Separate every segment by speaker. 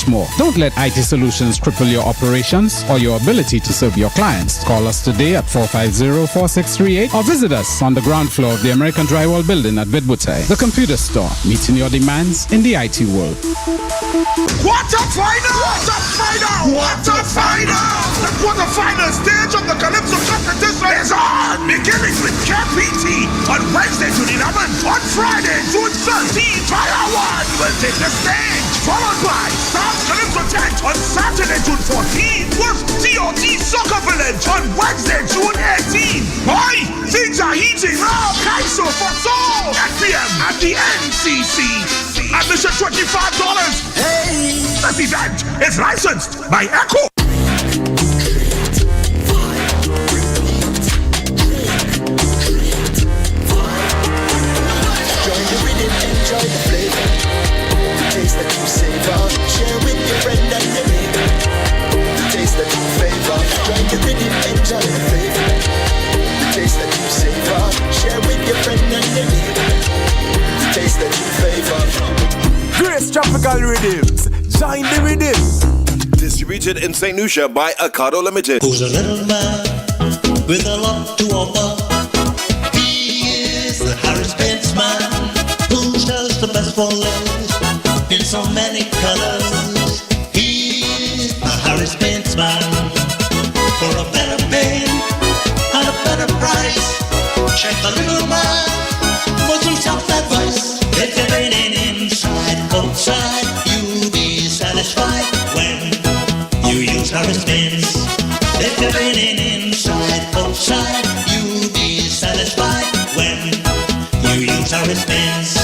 Speaker 1: much more. Don't let IT Solutions cripple your operations or your ability to serve your clients. Call us today at 450-4638 or visit us on the ground floor of the American Drywall Building at Bidbutai. The Computer Store, meeting your demands in the IT world.
Speaker 2: Quarterfinal! The quarterfinal stage of the Calypso competition is on! Beginning with KPT on Wednesday, June 11th. On Friday, June 13th, Fire One will take the stage. Followed by South Calypso Tent on Saturday, June 14th. With TOT Soccer Village on Wednesday, June 18th. Boy, things are heating up. Kaiso for Soul. 8 p.m. at the NCC. Admission $25. Hey! This event is licensed by Echo.
Speaker 3: Join the rhythm, enjoy the flavor. The taste that you savor. Share with your friend and your neighbor. The taste that you favor. Join the rhythm, enjoy the flavor. The taste that you savor. Share with your friend and your neighbor. The taste that you favor.
Speaker 4: Grace Tropical Rhythms. Join the rhythm.
Speaker 5: Distributed in St. Lucia by Acado Limited.
Speaker 6: Who's a little man with a lot to offer? He is the Harris-Benz man who sells the best for less in so many colors. He is the Harris-Benz man for a better pay and a better price. Check the little man for some self-advice. If you're raining inside, outside, you'll be satisfied when you use Harris-Benz. If you're raining inside, outside, you'll be satisfied when you use Harris-Benz.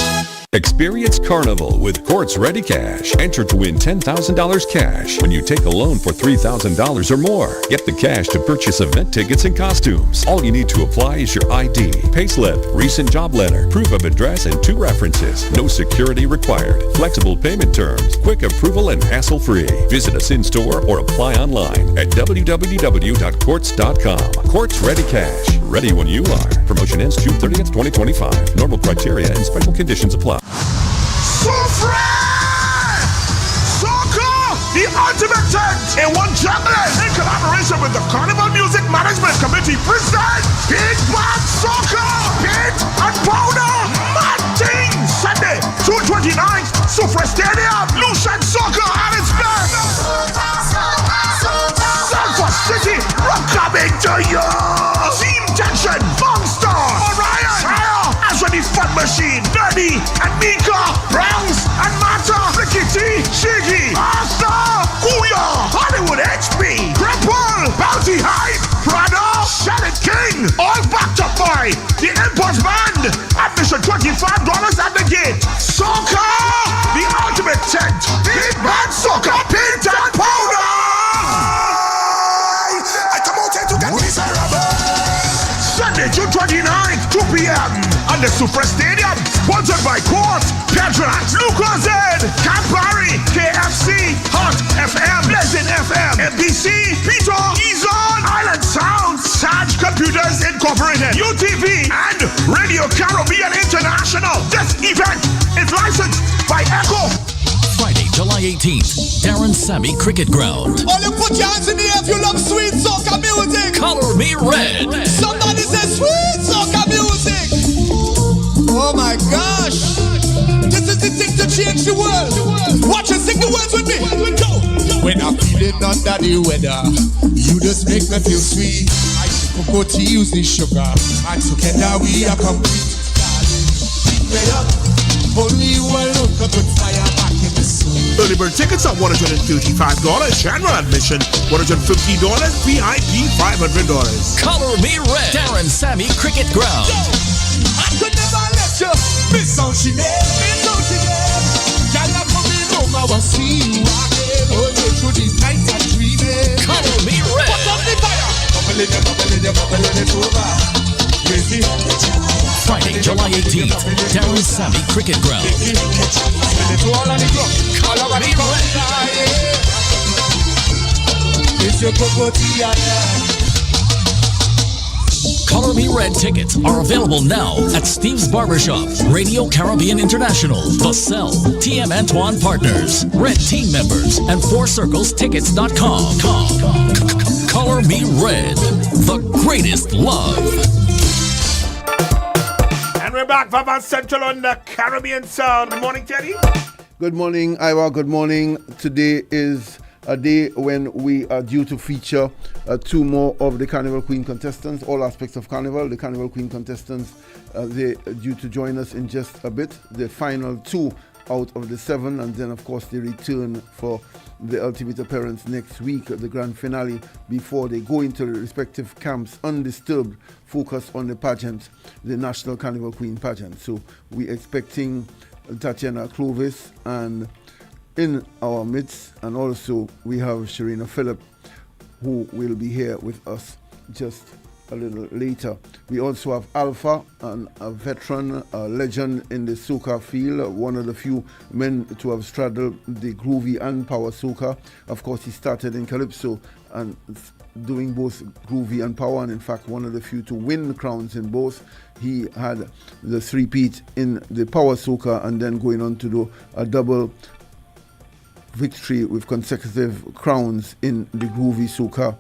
Speaker 7: Experience Carnival with Quartz Ready Cash. Enter to win $10,000 cash when you take a loan for $3,000 or more. Get the cash to purchase event tickets and costumes. All you need to apply is your ID, payslip, recent job letter, proof of address, and 2 references. No security required. Flexible payment terms, quick approval, and hassle-free. Visit us in-store or apply online at www.quartz.com. Quartz Ready Cash. Ready when you are. Promotion ends June 30th, 2025. Normal criteria and special conditions apply.
Speaker 2: Sufre! Soccer! The ultimate tent in one juggling in collaboration with the Carnival Music Management Committee present Big Bad Soccer! Paint and powder! Mad thing! Sunday, June 29th, Sufre Stadium, Lucian Soccer at its best! Sulphur City, we're coming to you! Team Tension, Monster, Orion, Fire, Azraeli Fun Machine, Nerdy, and Mika, Browns, and Mata, Ricky T, Shiggy, Arthur, Kuya, Hollywood HP, Grapple, Bounty Hype, Prada, Shannon King, all backed up by the Impulse Band. Admission $25 at the gate. Soccer, the ultimate tent. Big Bad Soccer, paint and powder. I come out here to get miserable. Sunday, June 29th, 2 p.m. at the Super Stadium, sponsored by Quartz, Petrax, Lucas Z, Campari, KFC, Hot FM, Pleasant FM, MBC, Peter, Izon, Island Sound, Sage Computers Incorporated, UTV, and Radio Caribbean International. This event is licensed by Echo.
Speaker 8: Friday, July 18th, Darren Sammy Cricket Ground.
Speaker 9: All you put your hands in the air if you love sweet soca music.
Speaker 8: Color Me Red.
Speaker 9: Somebody say sweet soca music. Oh my gosh. This is the thing to change the world. Watch and sing the words with me. Go. When I'm feeling under the weather, you just make me feel sweet. I take cocoa tea using sugar, and together we are complete. Darling, up. Only you alone can put fire back in the soul.
Speaker 2: Early bird tickets are $135. General admission $150. VIP $500.
Speaker 8: Color Me Red. Darren Sammy Cricket Ground.
Speaker 9: I could never let you miss how she made. Miss how she made. Girl, I'm coming home, I will see you again. All the way through these nights I'm dreaming.
Speaker 8: Color Me Red.
Speaker 9: Put up the fire. Bubbling, bubbling it over. Crazy.
Speaker 8: Friday, July 18th, Darren Sammy Cricket Ground.
Speaker 9: Color Me Red. It's your cocoa tea.
Speaker 8: Color Me Red tickets are available now at Steve's Barbershop, Radio Caribbean International, Vaval, TM Antoine Partners, Red Team members, and FourCirclesTickets.com. Color Me Red, the greatest love.
Speaker 2: And we're back, Vaval Central on the Caribbean Sound. Good morning, Teddy.
Speaker 10: Good morning, Ira. Good morning. Today is a day when we are due to feature two more of the Carnival Queen contestants, all aspects of Carnival. The Carnival Queen contestants, they're due to join us in just a bit. The final two out of the 7, and then of course they return for the ultimate appearance next week, the grand finale, before they go into the respective camps undisturbed, focus on the pageant, the National Carnival Queen pageant. So we're expecting Tatiana Clovis and in our midst, and also we have Sharina Phillip, who will be here with us just a little later. We also have Alpha, a veteran, a legend in the soca field, one of the few men to have straddled the groovy and power soca. Of course, he started in Calypso and doing both groovy and power, and in fact one of the few to win crowns in both. He had the three-peat in the power soca and then going on to do a double victory with consecutive crowns in the groovy soca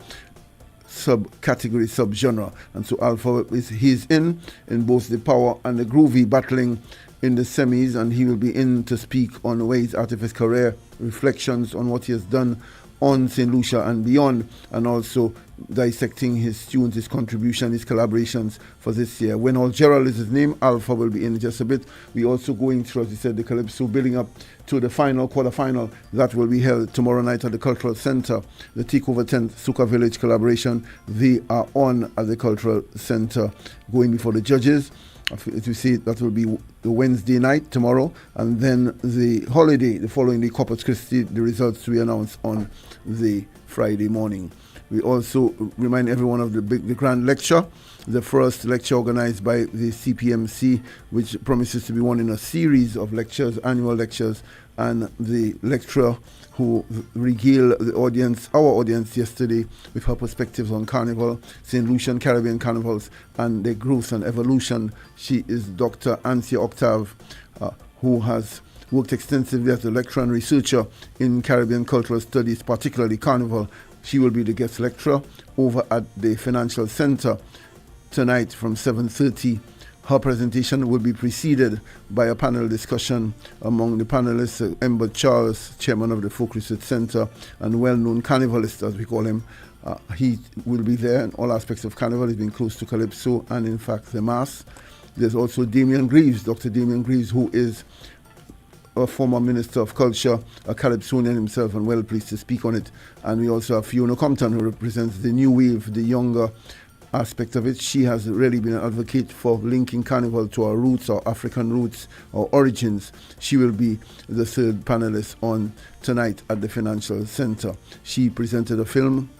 Speaker 10: subcategory, subgenre. And so Alpha he's in both the power and the groovy, battling in the semis, and he will be in to speak on where he's out of his career, reflections on what he has done on St. Lucia and beyond, and also dissecting his tunes, his contribution, his collaborations for this year. When All Gerald is his name, Alpha will be in just a bit. We're also going through, as you said, the Calypso, building up to the final, quarter-final, that will be held tomorrow night at the Cultural Center. The Takeover 10th Soca Village collaboration, they are on at the Cultural Center, going before the judges. As you see, that will be the Wednesday night, tomorrow, and then the holiday, the following day, Corpus Christi, the results to be announced on the Friday morning. We also remind everyone of the grand lecture, the first lecture organized by the CPMC, which promises to be one in a series of lectures, annual lectures, and the lecturer who regaled the audience, our audience yesterday, with her perspectives on Carnival, St. Lucian Caribbean Carnivals, and their growth and evolution. She is Dr. Ansia Octave, who has worked extensively as a lecturer and researcher in Caribbean cultural studies, particularly Carnival. She will be the guest lecturer over at the Financial Center tonight from 7:30. Her presentation will be preceded by a panel discussion among the panelists, Ember Charles, chairman of the Folk Research Center and well-known carnivalist, as we call him. He will be there in all aspects of Carnival. He's been close to Calypso and, in fact, the Mass. There's also Damian Greaves, Dr. Damian Greaves, who is a former Minister of Culture, a Calypsonian himself, and well pleased to speak on it. And we also have Fiona Compton, who represents the new wave, the younger aspect of it. She has really been an advocate for linking Carnival to our roots, our African roots, our origins. She will be the third panelist on tonight at the Financial Center. She presented a film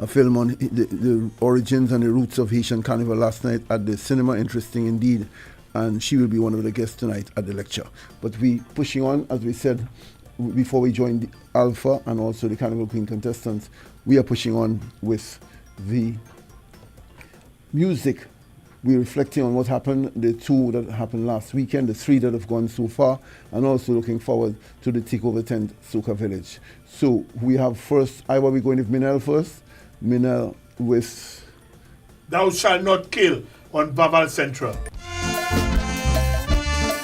Speaker 10: on the origins and the roots of Haitian Carnival last night at the cinema. Interesting indeed. And she will be one of the guests tonight at the lecture. But we pushing on, as we said before we joined the Alpha and also the Carnival Queen contestants, we are pushing on with the music. We're reflecting on what happened, the two that happened last weekend, the three that have gone so far, and also looking forward to the Takeover 10th Soca Village. So we have first, I will be going with Minel first. Minel with
Speaker 2: Thou Shalt Not Kill on Vaval Central.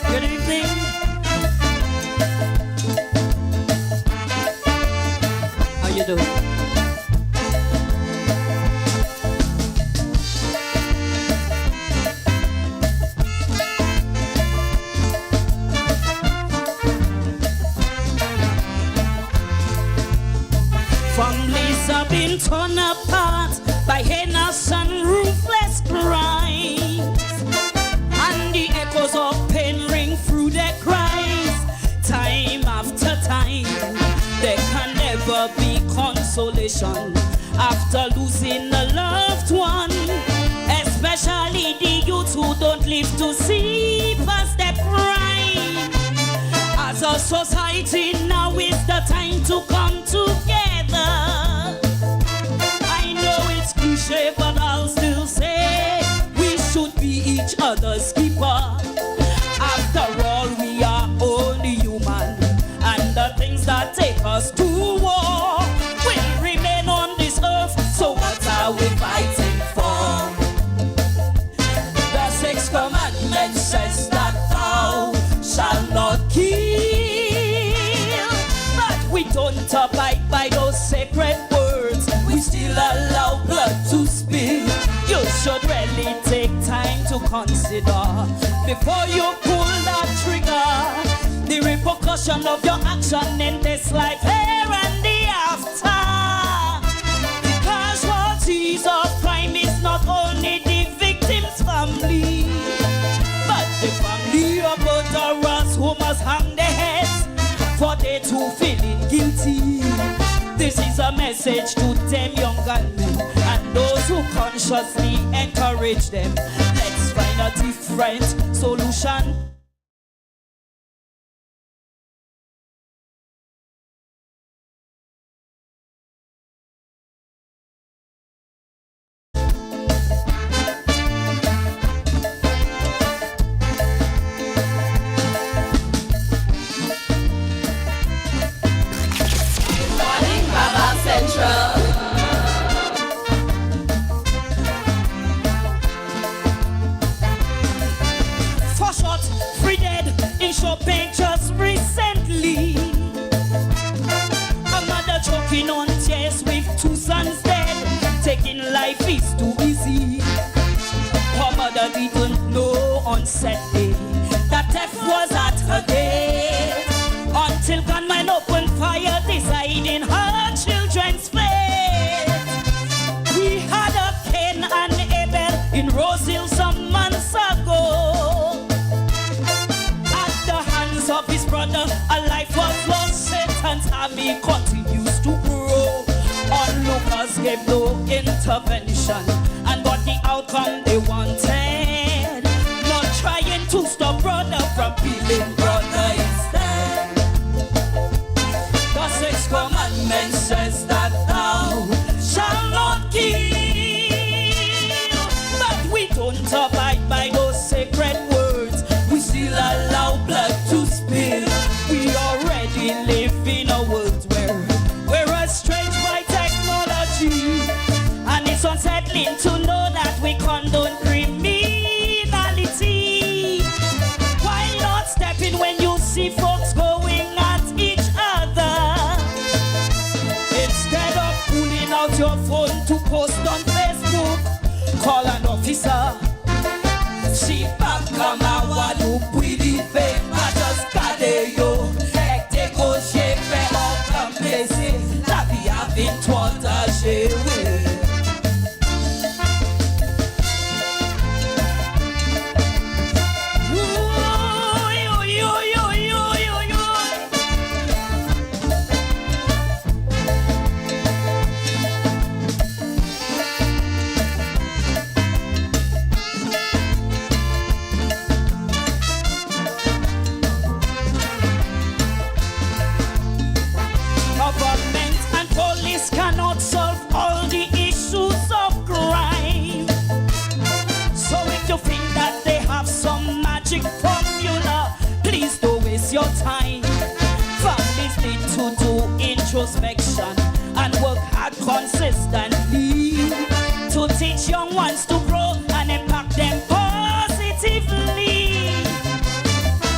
Speaker 11: Good evening. How you doing?
Speaker 12: Families have been torn apart by heinous and ruthless crimes, and the echoes of pain ring through their cries. Time after time, there can never be consolation after losing a loved one, especially the youth who don't live to see past their prime. As a society, now is the time to come together. I know it's cliche, but I'll still say we don't abide by those sacred words. We still allow blood to spill. You should really take time to consider before you pull that trigger. The repercussion of your action in this life, here and the after. The casualties of crime is not only the victim's family, but the family of murderers who must hang their heads for they too feeling guilty. This is a message to them young gunmen and those who consciously encourage them. Let's find a different solution. Just recently, a mother choking on tears with two sons dead. Taking life is too easy. Her mother didn't know on Saturday that theft was at her gate until gunmen opened fire, deciding her children's fate. We had a Cain and Abel in Rose Hill some months ago. Of his brother, a life was lost. Satan's army continues to grow. Onlookers gave no intervention and got the outcome they wanted. Not trying to stop brother from killing brother instead. The sixth commandment says that thou shalt not kill, but we don't abide by those sacred words. We still allow blood to spill. We already live in a world where we're estranged by technology, and it's unsettling to know that we condone criminality. Why not step in when you see folks going at each other? Instead of pulling out your phone to post on Facebook, call an officer. Si pa kama wadu pwidi fe Majas kade yo Ek te ko shepe o kamplese La vi avin twanta shewe. Cannot solve all the issues of crime. So if you think that they have some magic formula, please don't waste your time. Families need to do introspection and work hard consistently to teach young ones to grow and impact them positively.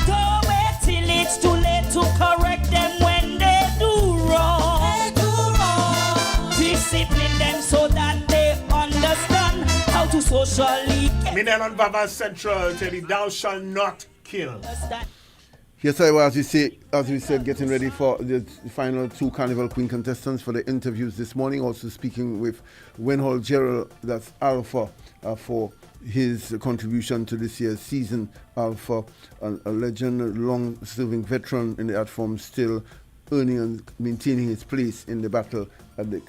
Speaker 12: Don't wait till it's too late to correct them when they do wrong. Discipline them so that they understand how to socially get.
Speaker 13: Minel on Vaval Central tell you thou shalt not kill.
Speaker 10: Yes, I was, as we said, getting ready for the final two Carnival Queen contestants for the interviews this morning. Also speaking with Wenhall Gerald, that's Alpha, for his contribution to this year's season. Alpha, a legend, long-serving veteran in the art form, still earning and maintaining his place in the battle at the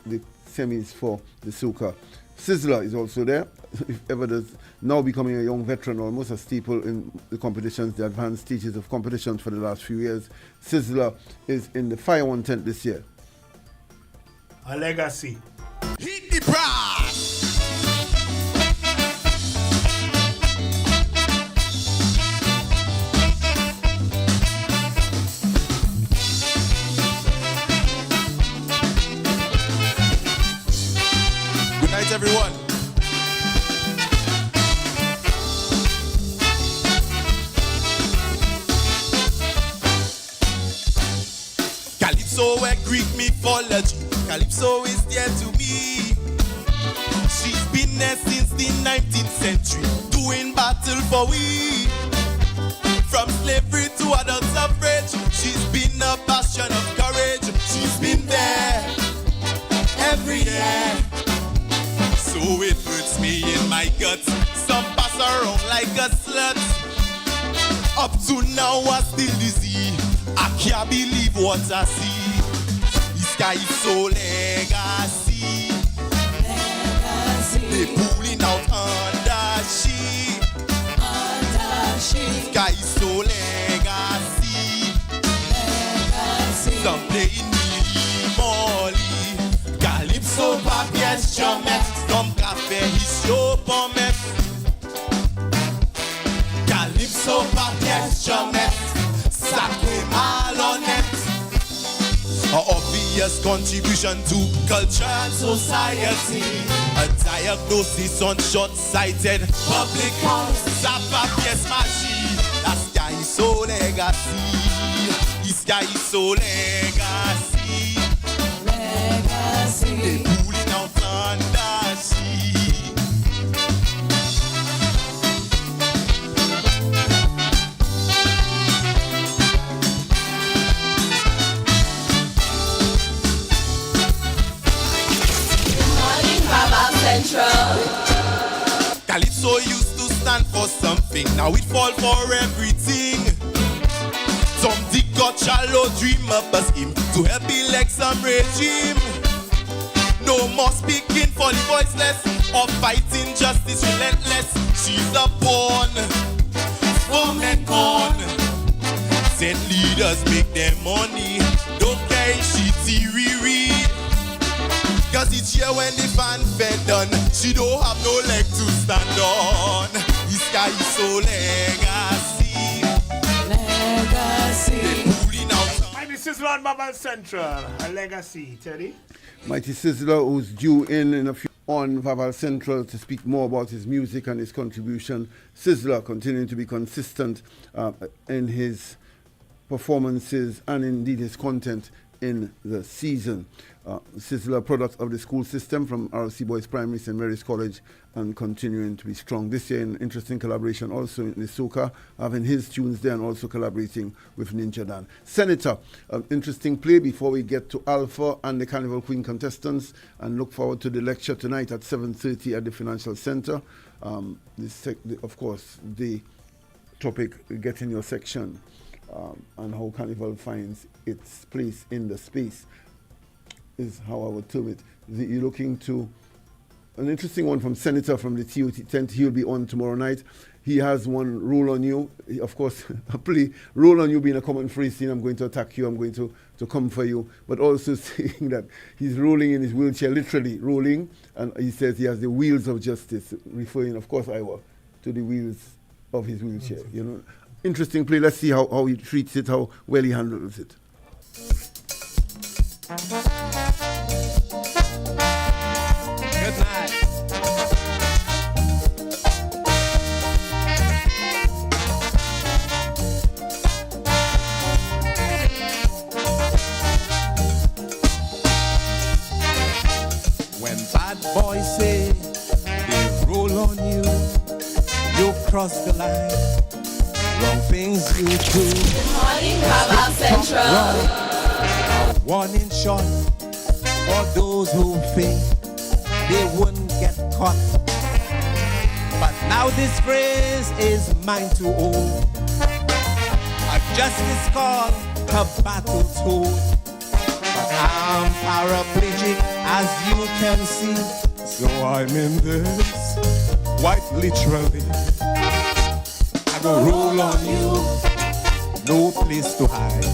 Speaker 10: semis for the Soca. Sizzler is also there, if ever there's now becoming a young veteran, almost a staple in the competitions, the advanced stages of competitions for the last few years. Sizzler is in the Fire One tent this year.
Speaker 13: A legacy.
Speaker 9: Hit the brass. Good night, everyone. Calypso where Greek mythology. Calypso is dear to me. She's been there since the 19th century, doing battle for we. From slavery to adult suffrage, she's been a bastion of courage. She's been there every year. So it hurts me in my guts. Some pass around like a slut. Up to now I still dizzy. I can't believe what I see. This guy is so legacy. They pulling out under she. This guy is so legacy. Some playing Millie Molly. Calypso papiers chomet. Some cafe is show pommet. Calypso papiers chomet. Sacre malhonnête. An obvious contribution to culture and society. A diagnosis on short-sighted public policy. Papiers machine. That guy is so legacy. This guy is so legacy. They pulling out under she. Calypso used to stand for something, now it fall for everything. Some dig got shallow dream up a scheme to help elect some regime. No more speaking for the voiceless or fighting justice relentless. She's a pawn for men gone. Send leaders make their money, don't care if she theory. Cause each year when the fanfare done, she don't have no leg to stand on. This guy is so legacy. They pulling out.
Speaker 13: Mighty Sizzler on Vaval Central. A legacy, Teddy.
Speaker 10: Mighty Sizzler, who's due in a few on Vaval Central to speak more about his music and his contribution. Sizzler continuing to be consistent in his performances and indeed his content in the season. Sizzler, product of the school system from RC Boys Primary, St. Mary's College, and continuing to be strong. This year, an interesting collaboration also in the soca, having his tunes there and also collaborating with Ninja Dan. Senator, interesting play before we get to Alpha and the Carnival Queen contestants, and look forward to the lecture tonight at 7:30 at the Financial Center. Of course, the topic, getting your section, and how Carnival finds its place in the space, is how I would term it. You're looking to an interesting one from Senator from the TOT tent. He'll be on tomorrow night. He has one rule on you. Of course, a play, rule on you being a common phrase, saying I'm going to attack you, I'm going to come for you, but also saying that he's rolling in his wheelchair, literally rolling, and he says he has the wheels of justice, referring, of course, to the wheels of his wheelchair. You know, interesting play. Let's see how he treats it, how well he handles it.
Speaker 9: Good night. When bad boys say they roll on you, you cross the line. Wrong things you do.
Speaker 14: Good morning, Vaval Central.
Speaker 9: A warning shot for those who think they wouldn't get caught. But now this phrase is mine to own. A justice call, a battle told. But I'm paraplegic, as you can see. So I'm in this, quite literally. I go roll on you, no place to hide.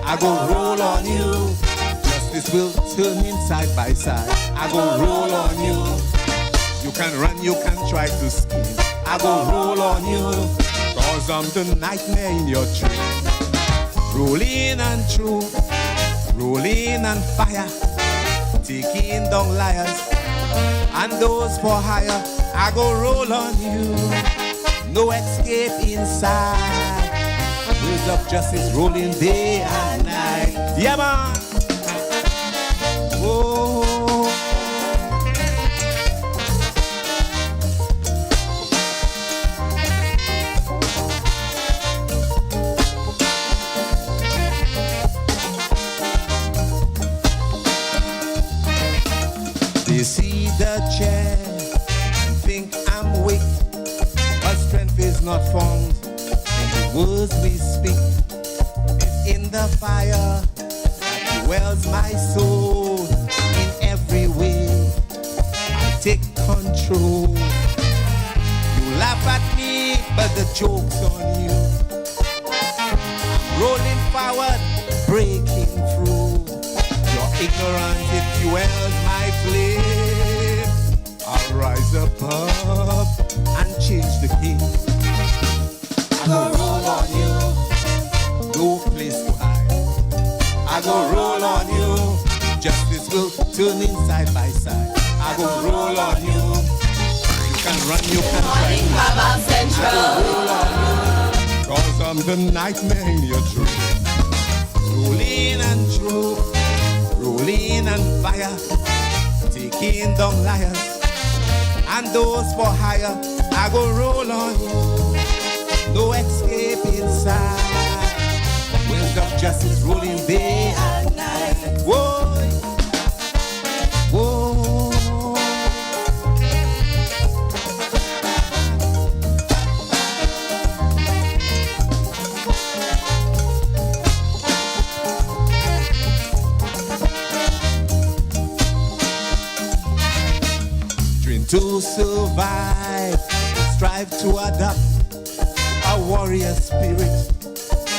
Speaker 9: I go roll on you, justice will turn in side by side. I go roll on you, you can run, you can try to scheme. I go roll on you, cause I'm the nightmare in your dream. Rolling and true, rolling and fire, taking down liars and those for hire. I go roll on you, no escape inside. Wheels of justice rolling day and night. Yeah, man. Whoa. They see the chair and think I'm weak, but strength is not found in the words we speak. It's in the fire that dwells my soul in every way. I take control. You laugh at me, but the joke's on you. I'm rolling forward, breaking through. Your ignorance, it fuels my flame. I'll rise above and change the game. I go roll on you, no place to hide. I go roll on you, justice will turn in side by side. I go roll on you, you can run, you can try.
Speaker 14: Vaval Central.
Speaker 9: I go roll on you, cause I'm the nightmare in your dream. Rolling and true, rolling and fire, taking down liars and those for hire. I go roll on you, no escape inside. Winds of justice rolling day and night. Whoa, whoa. To survive, strive to adopt a warrior spirit.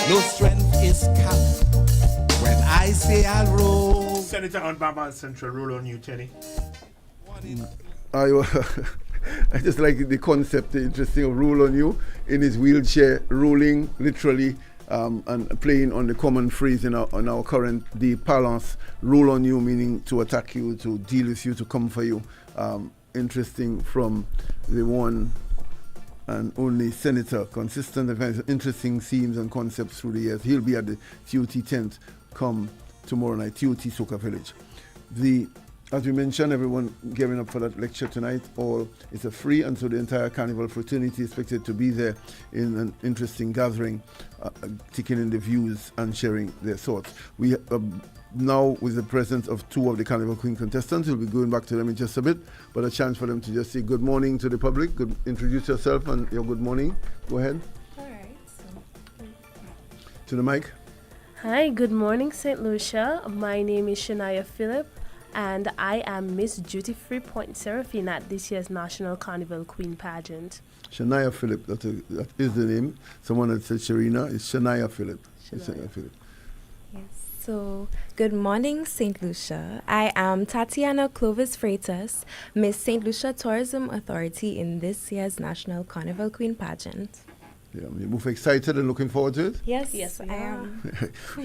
Speaker 9: No strength is capped when I say I'll roll.
Speaker 13: Senator on Vaval Central, roll on you, Teddy.
Speaker 10: I just like the concept, the interesting of roll on you in his wheelchair, rolling literally and playing on the common phrase in our current day parlance, roll on you meaning to attack you, to deal with you, to come for you. Interesting from the one and only senator, consistent, interesting themes and concepts through the years. He'll be at the TOT tent come tomorrow night, TOT Soca Village. As we mentioned, everyone gearing up for that lecture tonight. It's a free, and so the entire Carnival fraternity is expected to be there in an interesting gathering, taking in the views and sharing their thoughts. We now, with the presence of two of the Carnival Queen contestants, we'll be going back to them in just a bit, but a chance for them to just say good morning to the public. Introduce yourself and your good morning. Go ahead.
Speaker 11: All right.
Speaker 10: To the mic.
Speaker 11: Hi, good morning, St. Lucia. My name is Shania Phillip, and I am Miss Duty Free Point Seraphine at this year's National Carnival Queen Pageant.
Speaker 10: Shania Phillip, that is the name. Someone had said Sharina, it's Shania Phillip. Shania Phillip.
Speaker 15: Yes. So, good morning, St. Lucia. I am Tatiana Clovis Freitas, Miss St. Lucia Tourism Authority in this year's National Carnival Queen Pageant.
Speaker 10: Yeah, you're both excited and looking forward to it?
Speaker 15: Yes, I am.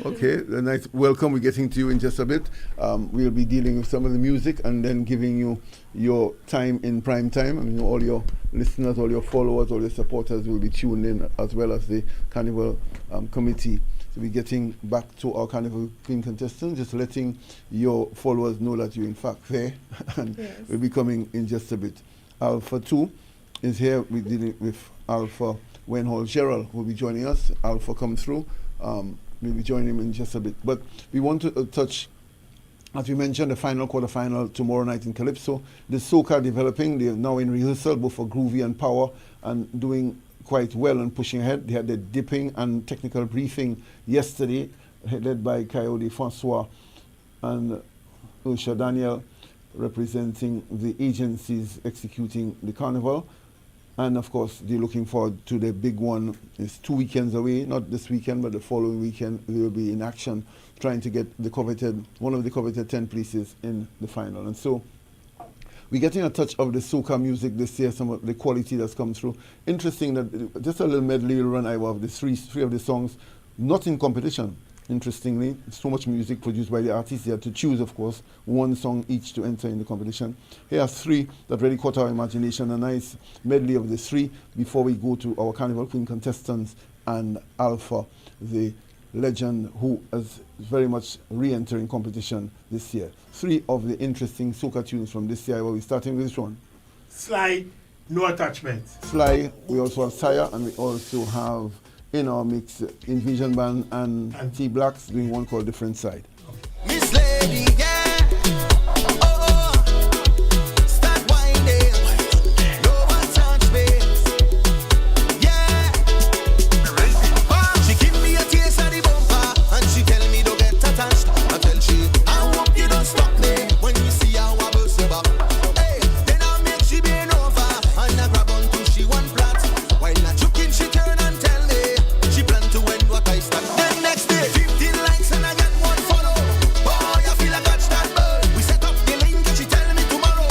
Speaker 10: Okay, a nice welcome. We're getting to you in just a bit. We'll be dealing with some of the music and then giving you your time in prime time. I mean, all your listeners, all your followers, all your supporters will be tuned in, as well as the Carnival committee. So we're getting back to our Carnival Queen contestants, just letting your followers know that you're in fact there, and we'll be coming in just a bit. Alpha 2 is here. We're dealing with Alpha Wenhall Gerald, who will be joining us. Alpha come through. We'll be joining him in just a bit. But we want to touch, as we mentioned, the final quarterfinal tomorrow night in Calypso. The soca developing. They're now in rehearsal, both for Groovy and Power, and doing quite well and pushing ahead. They had the dipping and technical briefing yesterday, led by Coyote Francois and Usha Daniel, representing the agencies executing the carnival. And of course, they're looking forward to the big one. It's 2 weekends away, not this weekend, but the following weekend. They will be in action trying to get one of the coveted 10 places in the final. And so we're getting a touch of the soca music this year, some of the quality that's come through. Interesting that just a little medley run of the three of the songs, not in competition. Interestingly, so much music produced by the artists. They had to choose, of course, one song each to enter in the competition. Here are three that really caught our imagination, a nice medley of the three before we go to our Carnival Queen contestants and Alpha, the legend who is very much re-entering competition this year. 3 of the interesting soca tunes from this year. We're starting with this one.
Speaker 13: Sly, No Attachment.
Speaker 10: Sly, we also have Saya, and we also have in our mix Invision Band and T Blacks doing one called Different Side.
Speaker 3: Miss Lady, yeah. Start winding. No one touch me. Yeah. She give me a taste of the bumper, and she tell me don't get attached. I tell she, I hope you don't stop me when you see how I bust her back. Hey, then I make she bend over, and I grab onto she one flat. While not joking, she turn and tell me she plan to end what I start. Then next day, 15 likes and I got one follow. Boy, I feel I catch that bird. We set up the link and she tell me tomorrow.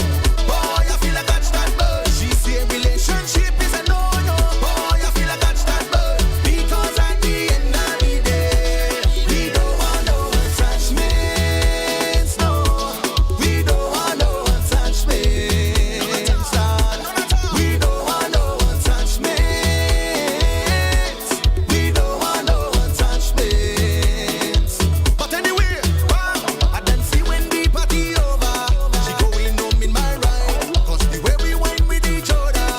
Speaker 3: Boy, I feel I catch that bird. She say relationship is a no-no. Boy, I feel I catch that bird. Because at the end of the day, we don't want no attachments, no. We don't want no attachments, lad. We don't want no attachments. We don't want no attachments. But anyway, I done see when the party over. She going home in my ride. Cause the way we wine with each other,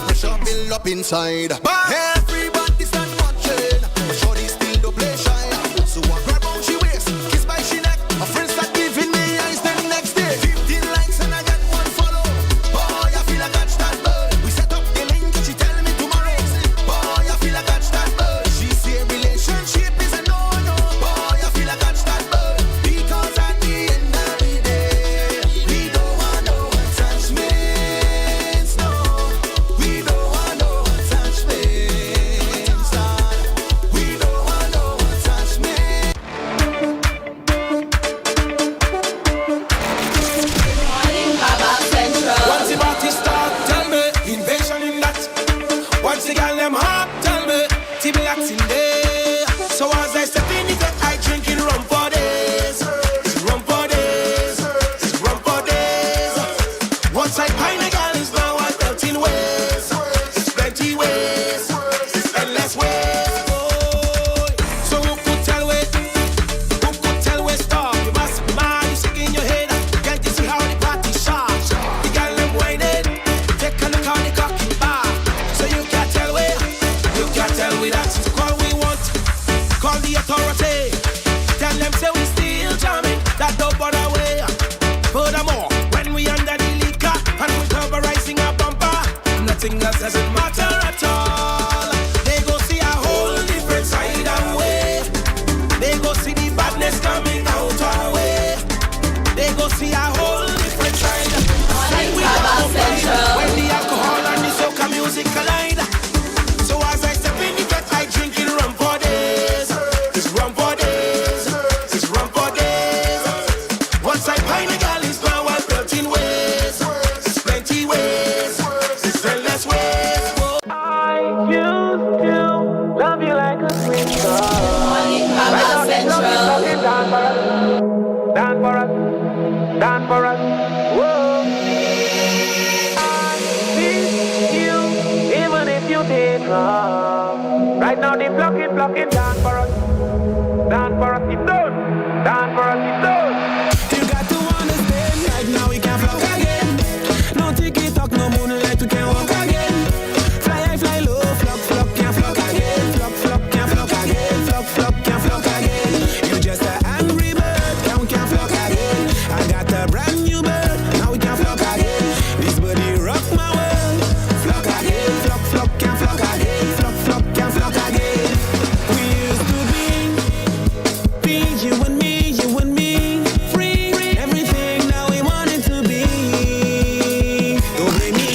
Speaker 3: pressure build up inside. Everybody stand watching. But shorty still don't play shy. So I grab on she waist, kiss by she neck. My friends start giving me eyes. Then next day, 15 likes and I got one follow. Boy, I feel I catch that bird. We set up the link and she tell me tomorrow. Boy, I feel I catch that bird. She say relationship is a no-no. Boy, I feel I catch that bird. Because at the end of the day, we don't want no attachments, no. We don't want no attachments, lad. We don't want no attachments.
Speaker 14: Vaval Central.
Speaker 2: Once the party start, tell me, invasion in that. Once the girl them hot, tell me, T-Blacks in there. So as I step in it, I drinking rum for days. Rum for days. Rum for days. Once I find a girl is now a belting ways. It's plenty ways. It's endless ways. Oh. So who could tell we? Who could tell we stop? You must be mad, you sick in your head. Can't you see how the party sharp? The girl them whining. Take a look on the cocky bar. So you can't tell we. You can't tell we that. Call we want. Call the authority. Tell them say we still jamming. That don't bother way. Furthermore, when we under the liquor and we coverizing a bumper, nothing else doesn't matter at all. They go see a whole different side of way. They go see the badness coming out our way. They go see a whole different side. When we
Speaker 14: Vaval
Speaker 2: go
Speaker 14: Central.
Speaker 2: when the alcohol and the soca music collide. So as I step in the cut, I drinking rum for days. It's rum for days. It's rum for days. Once I find a girl, it's now a belting ways. It's plenty ways. It's endless ways. I used to love you like a queen star.
Speaker 14: Vaval Central.
Speaker 2: Down for us. Down for us. Whoa. I miss you, even if you did wrong. Right now they blocking down for us. Down for us, it's done. Down for us, it's done.
Speaker 16: You got to understand, right now we can't flock again. No ticket talk, no moonlight, we can't walk again. Fly high, fly low, flock, can't flock again. Flock, can't flock again. Flock, can't flock again. You just an angry bird, can't flock again. I got a brand new bird, now we can't flock again. This body rock my world. Flock again, flock, can't flock again. Flock, can't flock again. We used to be you and me, free, everything now we want it to be. Don't blame me,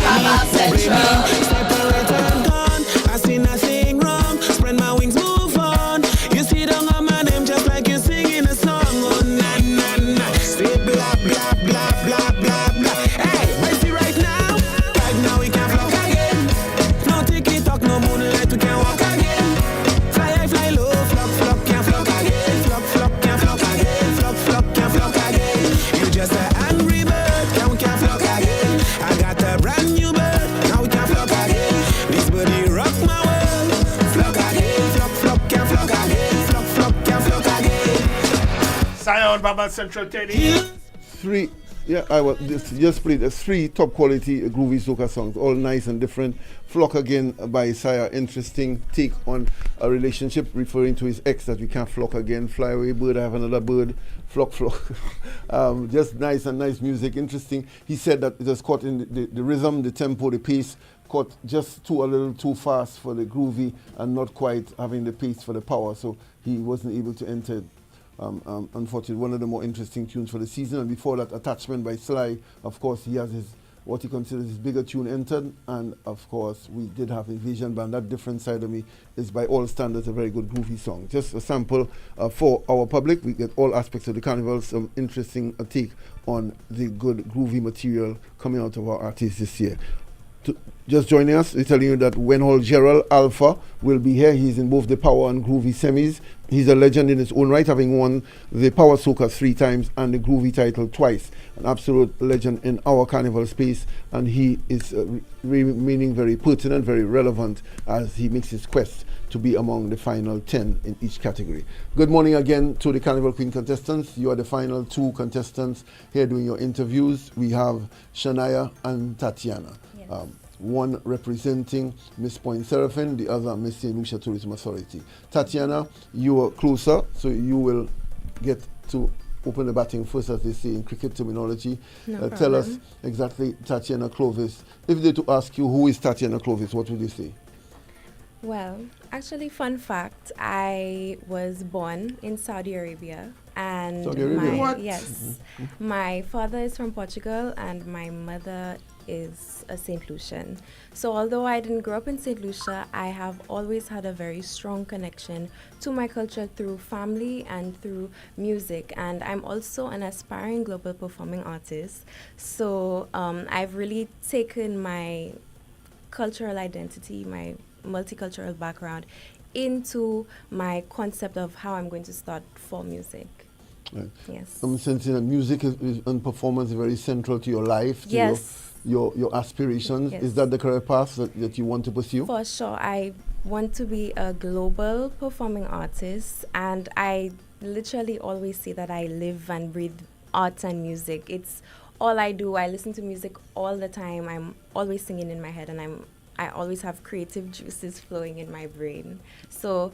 Speaker 14: Vaval Central.
Speaker 16: separate and gone. I see nothing wrong, spread my wings, move on. You see down on my name just like you're singing a song. Oh na na na, say blah blah blah blah blah blah. Hey, but see right now we can't flock again. No ticket talk, no moonlight, we can't walk again. Fly high, fly low, flock, can't flock again. Flock, can't flock again. Flock, can't flock again. You just an angry bird, can't flock again. I got a brand new bird, now we can't flock again. This body rock my world. Flock again, flock, can't flock
Speaker 13: Zion, Baba Central, Teddy.
Speaker 10: Three. Yeah, I was just played three top quality groovy soca songs, all nice and different. Flock Again by Isaiah, interesting take on a relationship, referring to his ex that we can't flock again. Fly away bird, I have another bird. Flock, flock. Just nice and nice music, interesting. He said that it was caught in the rhythm, the tempo, the pace, caught just a little too fast for the groovy and not quite having the pace for the power, so he wasn't able to enter. Unfortunately, one of the more interesting tunes for the season. And before that, Attachment by Sly. Of course, he has what he considers his bigger tune entered. And of course, we did have Invasion Band. That Different Side of Me is by all standards a very good groovy song. Just a sample for our public. We get all aspects of the carnival, some interesting take on the good groovy material coming out of our artists this year. Just joining us, we're telling you that Wenhall Gerald Alpha will be here. He's in both the power and groovy semis. He's a legend in his own right, having won the Power Soca 3 times and the groovy title twice. An absolute legend in our carnival space, and he is remaining very pertinent, very relevant as he makes his quest to be among the final 10 in each category. Good morning again to the Carnival Queen contestants. You are the final two contestants here doing your interviews. We have Shania and Tatiana. Yes. One representing Miss Point Seraphine, the other Miss St. Lucia Tourism Authority. Tatiana, you are closer, so you will get to open the batting first, as they say in cricket terminology. Tell us exactly, Tatiana Clovis. If they to ask you who is Tatiana Clovis, what would you say?
Speaker 15: Well, actually, fun fact, I was born in Saudi Arabia. And
Speaker 10: Saudi Arabia?
Speaker 15: Yes. My father is from Portugal and my mother is a St. Lucian. So although I didn't grow up in St. Lucia, I have always had a very strong connection to my culture through family and through music. And I'm also an aspiring global performing artist. So I've really taken my cultural identity, my multicultural background, into my concept of how I'm going to start for music.
Speaker 10: Right.
Speaker 15: Yes.
Speaker 10: I'm sensing that music and performance is very central to your life, to
Speaker 15: yes.
Speaker 10: your aspirations.
Speaker 15: Yes.
Speaker 10: Is that the career path that you want to pursue?
Speaker 15: For sure. I want to be a global performing artist, and I literally always say that I live and breathe art and music. It's all I do. I listen to music all the time. I'm always singing in my head, and I always have creative juices flowing in my brain. So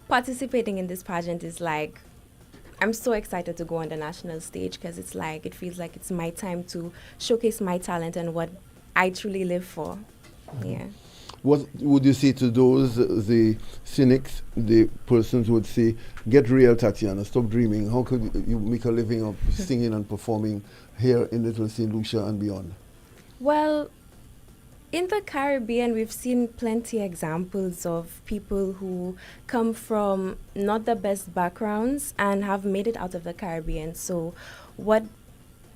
Speaker 15: participating in this pageant is like, I'm so excited to go on the national stage because it's like, it feels like it's my time to showcase my talent and what I truly live for. Yeah.
Speaker 10: What would you say to those, the cynics, the persons who would say, get real, Tatiana, stop dreaming. How could you make a living of singing and performing here in Little St. Lucia and beyond?
Speaker 15: Well, in the Caribbean, we've seen plenty examples of people who come from not the best backgrounds and have made it out of the Caribbean. So what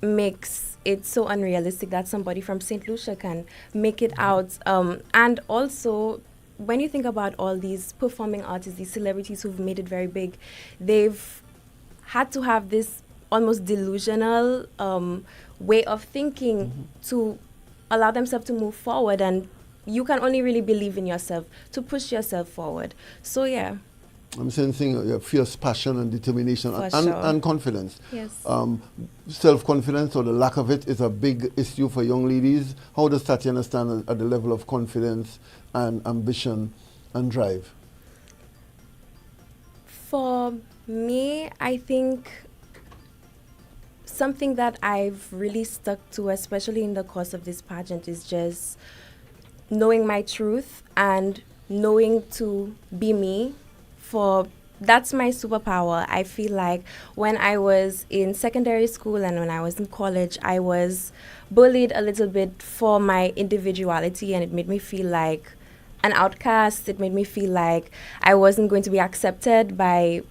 Speaker 15: makes it so unrealistic that somebody from St. Lucia can make it out? And also, when you think about all these performing artists, these celebrities who've made it very big, they've had to have this almost delusional way of thinking to allow themselves to move forward, and you can only really believe in yourself to push yourself forward. So yeah.
Speaker 10: I'm sensing fierce passion and determination and confidence.
Speaker 15: Yes.
Speaker 10: Self-confidence or the lack of it is a big issue for young ladies. How does Tatiana stand at the level of confidence and ambition and drive?
Speaker 15: For me, I think something that I've really stuck to, especially in the course of this pageant, is just knowing my truth and knowing to be me. That's my superpower. I feel like when I was in secondary school and when I was in college, I was bullied a little bit for my individuality, and it made me feel like an outcast. It made me feel like I wasn't going to be accepted by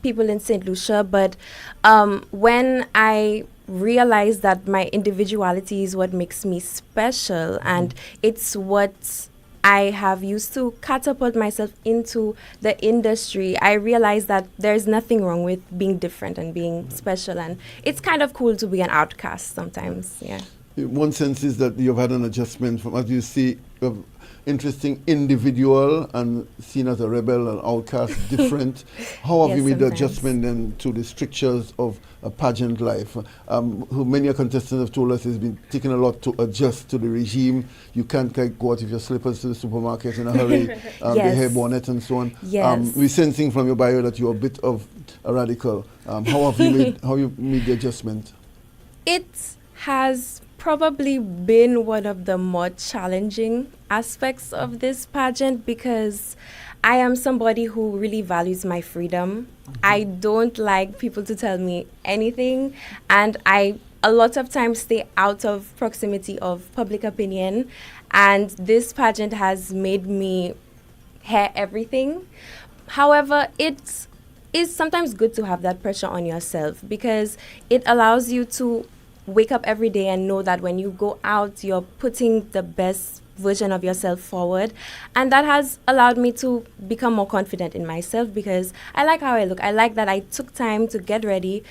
Speaker 15: people in St. Lucia. But when I realized that my individuality is what makes me special, and it's what I have used to catapult myself into the industry, I realized that there's nothing wrong with being different and being special, and it's kind of cool to be an outcast sometimes. Yeah.
Speaker 10: One sense is that you've had an adjustment from, as you see, interesting individual and seen as a rebel and outcast, different. How have
Speaker 15: Yes,
Speaker 10: you made the
Speaker 15: sometimes.
Speaker 10: adjustment then to the strictures of a pageant life? Who many a contestants have told us it's been taking a lot to adjust to the regime. You can't like, go out with your slippers to the supermarket in a hurry, the
Speaker 15: Yes.
Speaker 10: hair bonnet and so on.
Speaker 15: Yes.
Speaker 10: We're sensing from your bio that you're a bit of a radical. How have you made the adjustment?
Speaker 15: It has probably been one of the more challenging aspects of this pageant because I am somebody who really values my freedom. I don't like people to tell me anything, and I a lot of times stay out of proximity of public opinion, and this pageant has made me hear everything. However, it is sometimes good to have that pressure on yourself because it allows you to wake up every day and know that when you go out, you're putting the best version of yourself forward. And that has allowed me to become more confident in myself because I like how I look. I like that I took time to get ready.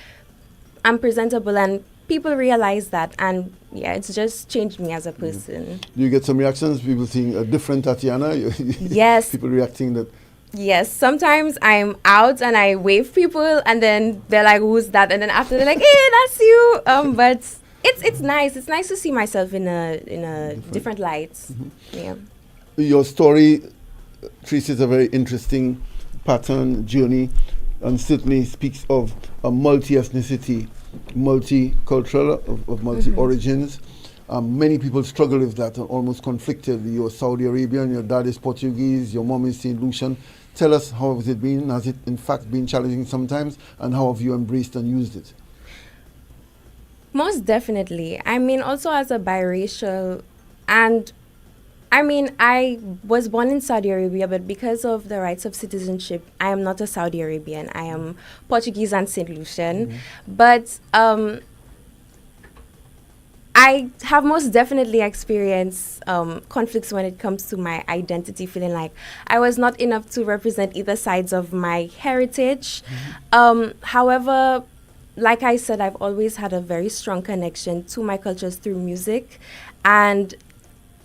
Speaker 15: I'm presentable and people realize that. And yeah, it's just changed me as a person.
Speaker 10: Do you get some reactions? People seeing a different Tatiana?
Speaker 15: Yes.
Speaker 10: People reacting that.
Speaker 15: Yes, sometimes I'm out and I wave people and then they're like, who's that? And then after they're like, hey, that's you. But it's nice. It's nice to see myself in a different light. Yeah.
Speaker 10: Your story traces a very interesting pattern, journey, and certainly speaks of a multi-ethnicity, multicultural, of multi-origins. Many people struggle with that and almost conflicted. You're Saudi Arabian, your dad is Portuguese, your mom is St. Lucian. Tell us, how has it been? Has it in fact been challenging sometimes? And how have you embraced and used it?
Speaker 15: Most definitely. I mean, also as a biracial, and I mean, I was born in Saudi Arabia, but because of the rights of citizenship, I am not a Saudi Arabian. I am Portuguese and St. Lucian. But I have most definitely experienced conflicts when it comes to my identity, feeling like I was not enough to represent either sides of my heritage. However, like I said, I've always had a very strong connection to my cultures through music and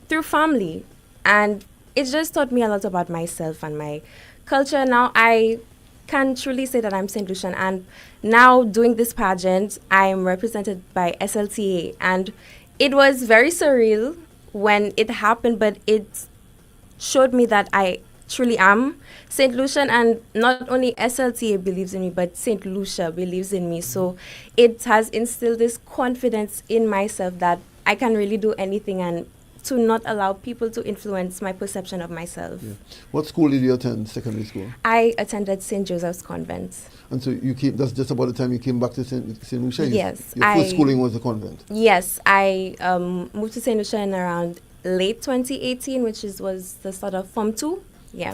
Speaker 15: through family. And it just taught me a lot about myself and my culture. Now I can truly say that I'm St. Lucian, and now doing this pageant, I'm represented by SLTA, and it was very surreal when it happened, but it showed me that I truly am St. Lucian, and not only SLTA believes in me, but St. Lucia believes in me. So it has instilled this confidence in myself that I can really do anything and to not allow people to influence my perception of myself.
Speaker 10: Yeah. What school did you attend, secondary school?
Speaker 15: I attended St. Joseph's Convent.
Speaker 10: And so you came, that's just about the time you came back to St. Lucia?
Speaker 15: Yes.
Speaker 10: Your first schooling was the convent?
Speaker 15: Yes, I moved to St. Lucia in around late 2018, which was the start of Form 2. Yeah.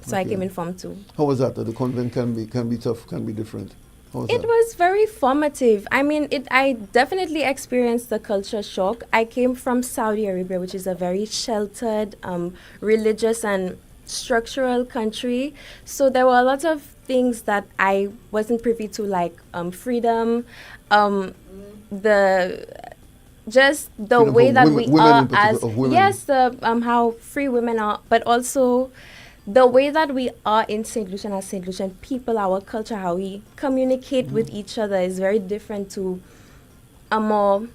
Speaker 15: So I came in Form 2.
Speaker 10: How was that? The convent can be tough, can be different. How was
Speaker 15: It
Speaker 10: that?
Speaker 15: was very formative. I mean, I definitely experienced the culture shock. I came from Saudi Arabia, which is a very sheltered, religious and structural country. So there were a lot of things that I wasn't privy to, like freedom, the
Speaker 10: Freedom
Speaker 15: way
Speaker 10: for
Speaker 15: that
Speaker 10: women,
Speaker 15: we are as
Speaker 10: women.
Speaker 15: yes, the how free women are, but also the way that we are in St. Lucian as St. Lucian people, our culture, how we communicate with each other is very different to a more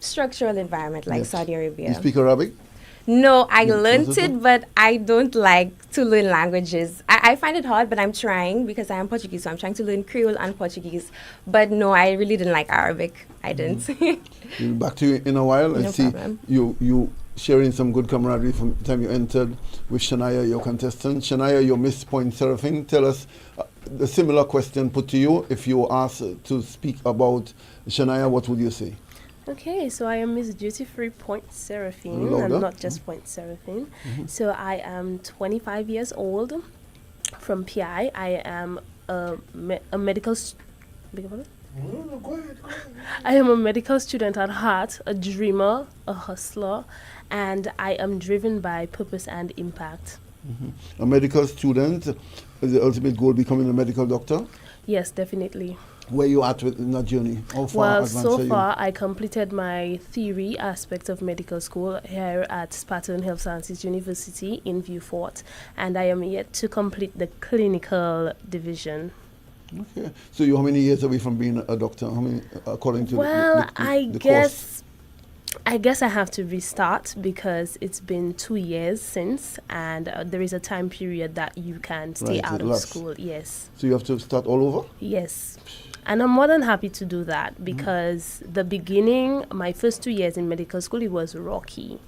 Speaker 15: structural environment like Saudi Arabia.
Speaker 10: You speak Arabic?
Speaker 15: No, I
Speaker 10: No,
Speaker 15: learned
Speaker 10: also?
Speaker 15: it, but I don't like to learn languages. I find it hard, but I'm trying because I am Portuguese, so I'm trying to learn Creole and Portuguese. But no, I really didn't like Arabic. I didn't.
Speaker 10: We'll be back to you in a while and
Speaker 15: No
Speaker 10: see
Speaker 15: problem.
Speaker 10: you sharing some good camaraderie from the time you entered with Shania, your contestant. Shania, your Miss Point Seraphine. Tell us a similar question put to you. If you were asked to speak about Shania, what would you say?
Speaker 11: Okay, so I am Miss Duty Free Point Seraphine,
Speaker 10: Louder.
Speaker 11: and not just Point Seraphine. So I am 25 years old, from PI. I am a medical I am a medical student at heart, a dreamer, a hustler, and I am driven by purpose and impact.
Speaker 10: A medical student, is the ultimate goal becoming a medical doctor?
Speaker 11: Yes, definitely.
Speaker 10: Where you at in that journey? How far
Speaker 11: Well,
Speaker 10: advanced
Speaker 11: so
Speaker 10: are you?
Speaker 11: far I completed my theory aspect of medical school here at Spartan Health Sciences University in Vieux-Fort, and I am yet to complete the clinical division.
Speaker 10: Okay. So you're how many years away from being a doctor? How many, according to
Speaker 11: Well, I
Speaker 10: the
Speaker 11: guess I have to restart because it's been 2 years since, and there is a time period that you can stay
Speaker 10: Right,
Speaker 11: out
Speaker 10: it
Speaker 11: of
Speaker 10: lapsed.
Speaker 11: school. Yes.
Speaker 10: So you have to start all over?
Speaker 11: Yes. And I'm more than happy to do that because the beginning, my first 2 years in medical school, it was rocky.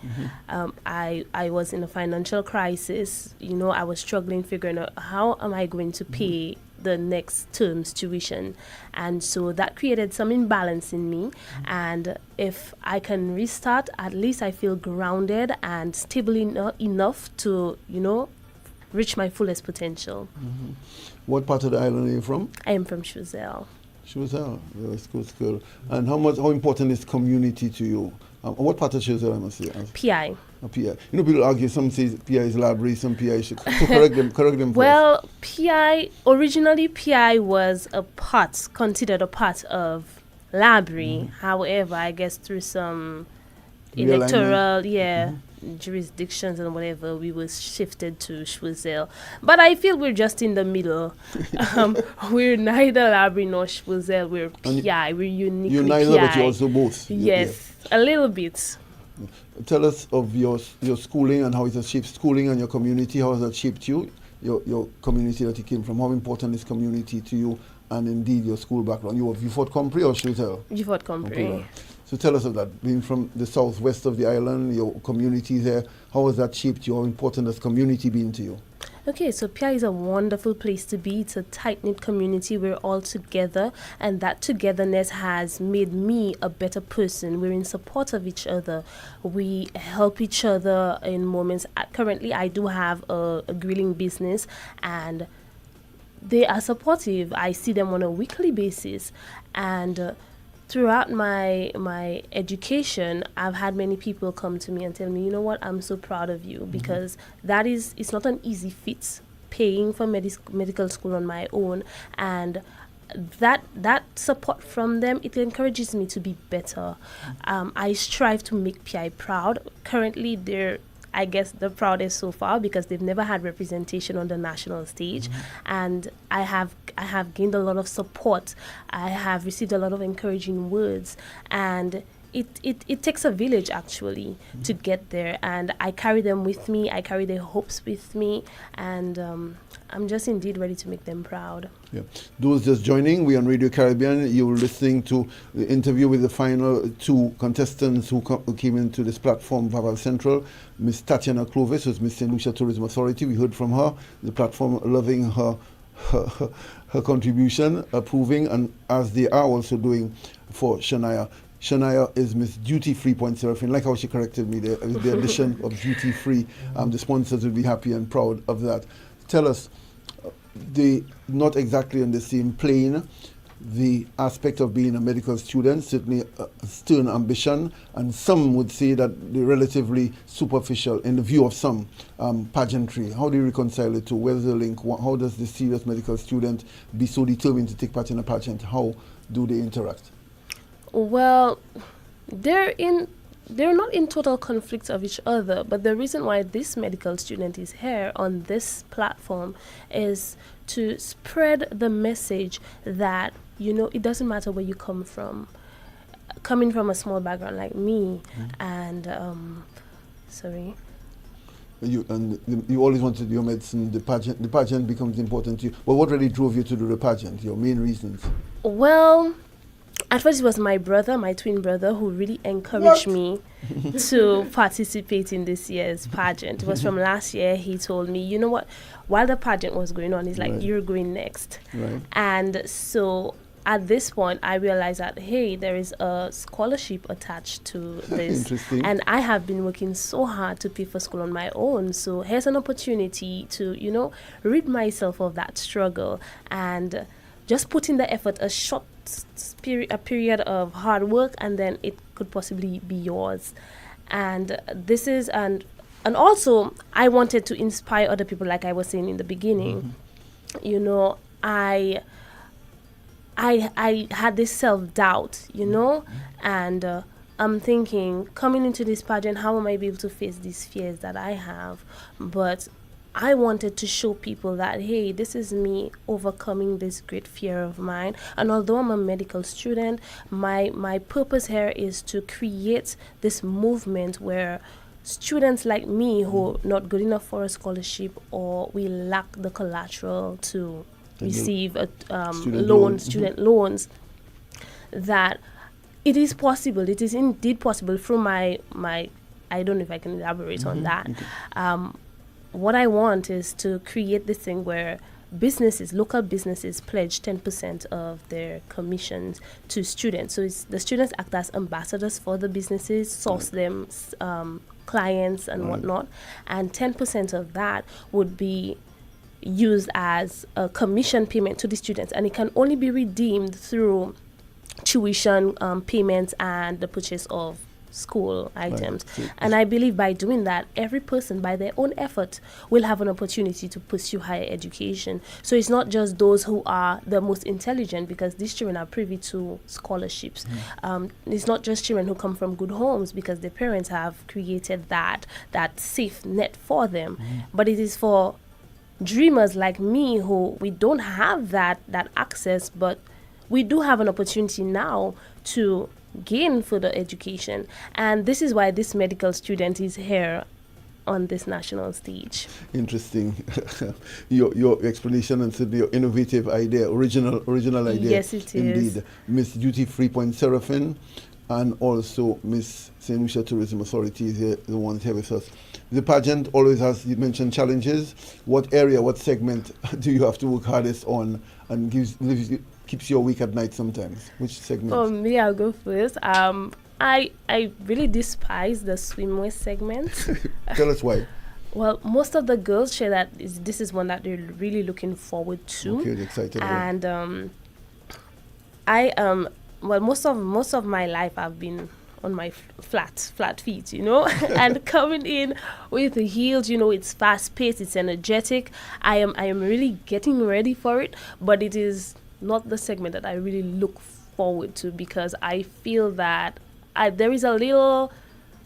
Speaker 11: I was in a financial crisis. You know, I was struggling figuring out how am I going to pay the next term's tuition. And so that created some imbalance in me. And if I can restart, at least I feel grounded and stable enough to, you know, reach my fullest potential.
Speaker 10: What part of the island are you from?
Speaker 11: I am from Choiseul.
Speaker 10: Choiseul, that's good. And how important is community to you? What part of Choiseul I must say?
Speaker 11: PI.
Speaker 10: PI. You know, people argue, some say PI is library, some PI should correct them first.
Speaker 11: Well, originally PI was considered a part of library. However, I guess through some electoral, jurisdictions and whatever, we was shifted to Choiseul. But I feel we're just in the middle. We're neither library nor Choiseul. We're PI. We're uniquely
Speaker 10: You're neither,
Speaker 11: PI.
Speaker 10: but you're also both.
Speaker 11: Yes, a little bit.
Speaker 10: Tell us of your schooling and how it has shaped schooling and your community. How has that shaped you, your community that you came from? How important is community to you and indeed your school background? You were Vieux-Fort Compre or Choiseul?
Speaker 11: Vieux-Fort Compre.
Speaker 10: Okay. So tell us of that. Being from the southwest of the island, your community there, how has that shaped you? How important has community been to you?
Speaker 11: Okay, so PI is a wonderful place to be. It's a tight-knit community. We're all together, and that togetherness has made me a better person. We're in support of each other. We help each other in moments. Currently, I do have a grilling business, and they are supportive. I see them on a weekly basis, and throughout my education, I've had many people come to me and tell me, you know what, I'm so proud of you, because it's not an easy feat paying for medical school on my own, and that support from them, it encourages me to be better. I strive to make PI proud. Currently, they're, I guess, the proudest so far because they've never had representation on the national stage, and I have gained a lot of support. I have received a lot of encouraging words, and it takes a village actually to get there, and I carry them with me. I carry their hopes with me, and I'm just indeed ready to make them proud.
Speaker 10: Yeah. Those just joining, we on Radio Caribbean. You're listening to the interview with the final two contestants who came into this platform, Vaval Central. Miss Tatiana Clovis, who's Miss St. Lucia Tourism Authority. We heard from her, the platform loving her contribution, approving, and as they are also doing for Shania. Shania is Miss Duty Free Point Seraphine. Like how she corrected me there, with the addition of Duty Free. The sponsors will be happy and proud of that. Tell us, they not exactly on the same plane, the aspect of being a medical student, certainly a stern ambition, and some would say that they're relatively superficial in the view of some, pageantry. How do you reconcile the two? Where's the link? How does the serious medical student be so determined to take part in a pageant? How do they interact?
Speaker 11: Well, they're not in total conflict of each other, but the reason why this medical student is here on this platform is to spread the message that, you know, it doesn't matter where you come from. Coming from a small background like me, and
Speaker 10: You always wanted your medicine. The pageant becomes important to you. But what really drove you to do the pageant? Your main reasons?
Speaker 11: Well, at first it was my brother, my twin brother, who really encouraged me to participate in this year's pageant. It was from last year. He told me, you know what, while the pageant was going on, he's like, you're going next.
Speaker 10: Right.
Speaker 11: And so at this point, I realized that, hey, there is a scholarship attached to this.
Speaker 10: Interesting.
Speaker 11: And I have been working so hard to pay for school on my own. So here's an opportunity to, you know, rid myself of that struggle and just put in the effort, a period of hard work, and then it could possibly be yours. And this is, and also I wanted to inspire other people, like I was saying in the beginning. You know, I had this self-doubt, you know, and I'm thinking, coming into this pageant, how am I be able to face these fears that I have? But I wanted to show people that, hey, this is me overcoming this great fear of mine. And although I'm a medical student, my purpose here is to create this movement where students like me who are not good enough for a scholarship, or we lack the collateral to receive a student loans, that it is possible. It is indeed possible through my I don't know if I can elaborate on that. What I want is to create this thing where local businesses pledge 10% of their commissions to students. So the students act as ambassadors for the businesses, source them clients and whatnot, and 10% of that would be used as a commission payment to the students, and it can only be redeemed through tuition payments and the purchase of school items. And I believe by doing that, every person by their own effort will have an opportunity to pursue higher education. So it's not just those who are the most intelligent, because these children are privy to scholarships. It's not just children who come from good homes because their parents have created that safe net for them, but it is for dreamers like me who we don't have that access, but we do have an opportunity now to gain further education. And this is why this medical student is here on this national stage.
Speaker 10: Interesting. your explanation and your innovative idea, original idea.
Speaker 11: Yes, it is.
Speaker 10: Indeed. Miss Duty Free Point Seraphine and also Miss St. Lucia Tourism Authority is here, the ones here with us. The pageant always has, you mentioned, challenges. What area, what segment do you have to work hardest on and keeps you awake at night sometimes? Which segment?
Speaker 11: For me, I'll go first. I really despise the swimwear segment.
Speaker 10: Tell us why.
Speaker 11: Well, most of the girls share that this is one that they're really looking forward to.
Speaker 10: Okay, they're excited.
Speaker 11: And most of my life I've been on my flat feet, you know, and coming in with the heels, you know, it's fast paced, it's energetic. I am really getting ready for it, but it is not the segment that I really look forward to, because I feel that there is a little,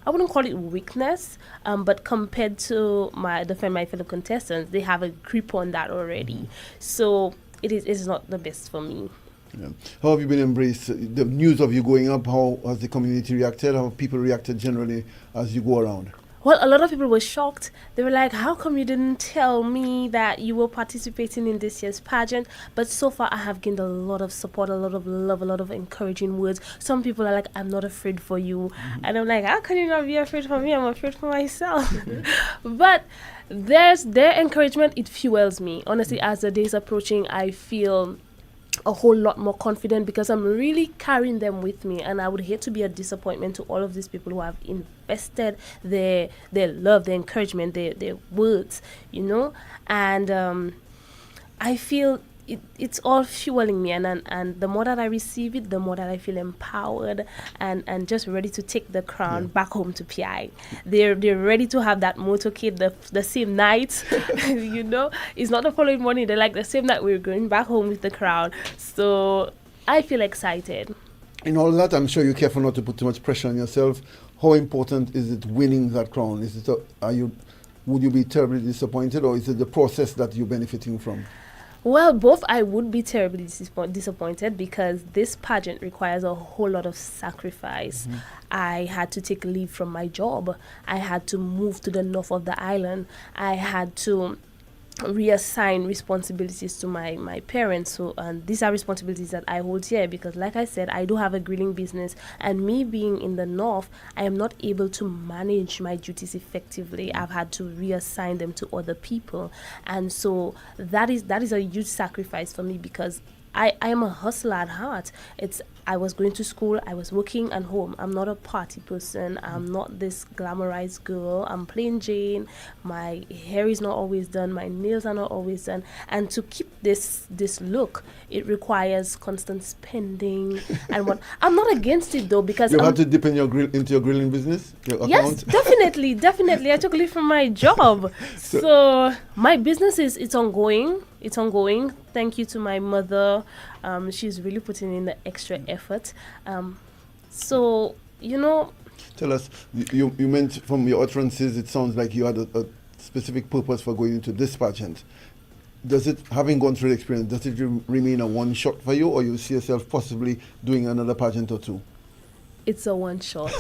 Speaker 11: I wouldn't call it weakness, but compared to my fellow contestants, they have a grip on that already. So it's not the best for me.
Speaker 10: Yeah. How have you been embraced? The news of you going up, how has the community reacted? How have people reacted generally as you go around?
Speaker 11: Well, a lot of people were shocked. They were like, how come you didn't tell me that you were participating in this year's pageant? But so far, I have gained a lot of support, a lot of love, a lot of encouraging words. Some people are like, I'm not afraid for you. And I'm like, how can you not be afraid for me? I'm afraid for myself. But their encouragement, it fuels me. Honestly, as the day's approaching, I feel a whole lot more confident because I'm really carrying them with me, and I would hate to be a disappointment to all of these people who have invested their love, their encouragement, their words, you know. And I feel it's all fueling me, and the more that I receive it, the more that I feel empowered and just ready to take the crown back home to PI. They're ready to have that motorcade the same night. You know, it's not the following morning. They're like, the same night we're going back home with the crown. So I feel excited.
Speaker 10: In all that, I'm sure you're careful not to put too much pressure on yourself. How important is it winning that crown? Would you be terribly disappointed, or is it the process that you're benefiting from?
Speaker 11: Well, both. I would be terribly disappointed because this pageant requires a whole lot of sacrifice. I had to take leave from my job. I had to move to the north of the island. I had to reassign responsibilities to my parents. So these are responsibilities that I hold here because, like I said, I do have a grilling business, and me being in the north, I am not able to manage my duties effectively. I've had to reassign them to other people, and so that is a huge sacrifice for me because I am a hustler at heart. I was going to school, I was working at home. I'm not a party person. I'm not this glamorized girl. I'm plain Jane. My hair is not always done. My nails are not always done. And to keep this look, it requires constant spending. And what I'm not against it though because
Speaker 10: you had to dip in into your grilling business. Your
Speaker 11: yes, definitely. I took leave from my job, so my business it's ongoing. It's ongoing. Thank you to my mother. She's really putting in the extra effort. So, you know.
Speaker 10: Tell us, you meant from your utterances, it sounds like you had a specific purpose for going into this pageant. Does it, having gone through the experience, does it remain a one shot for you, or you see yourself possibly doing another pageant or two?
Speaker 11: It's a one shot.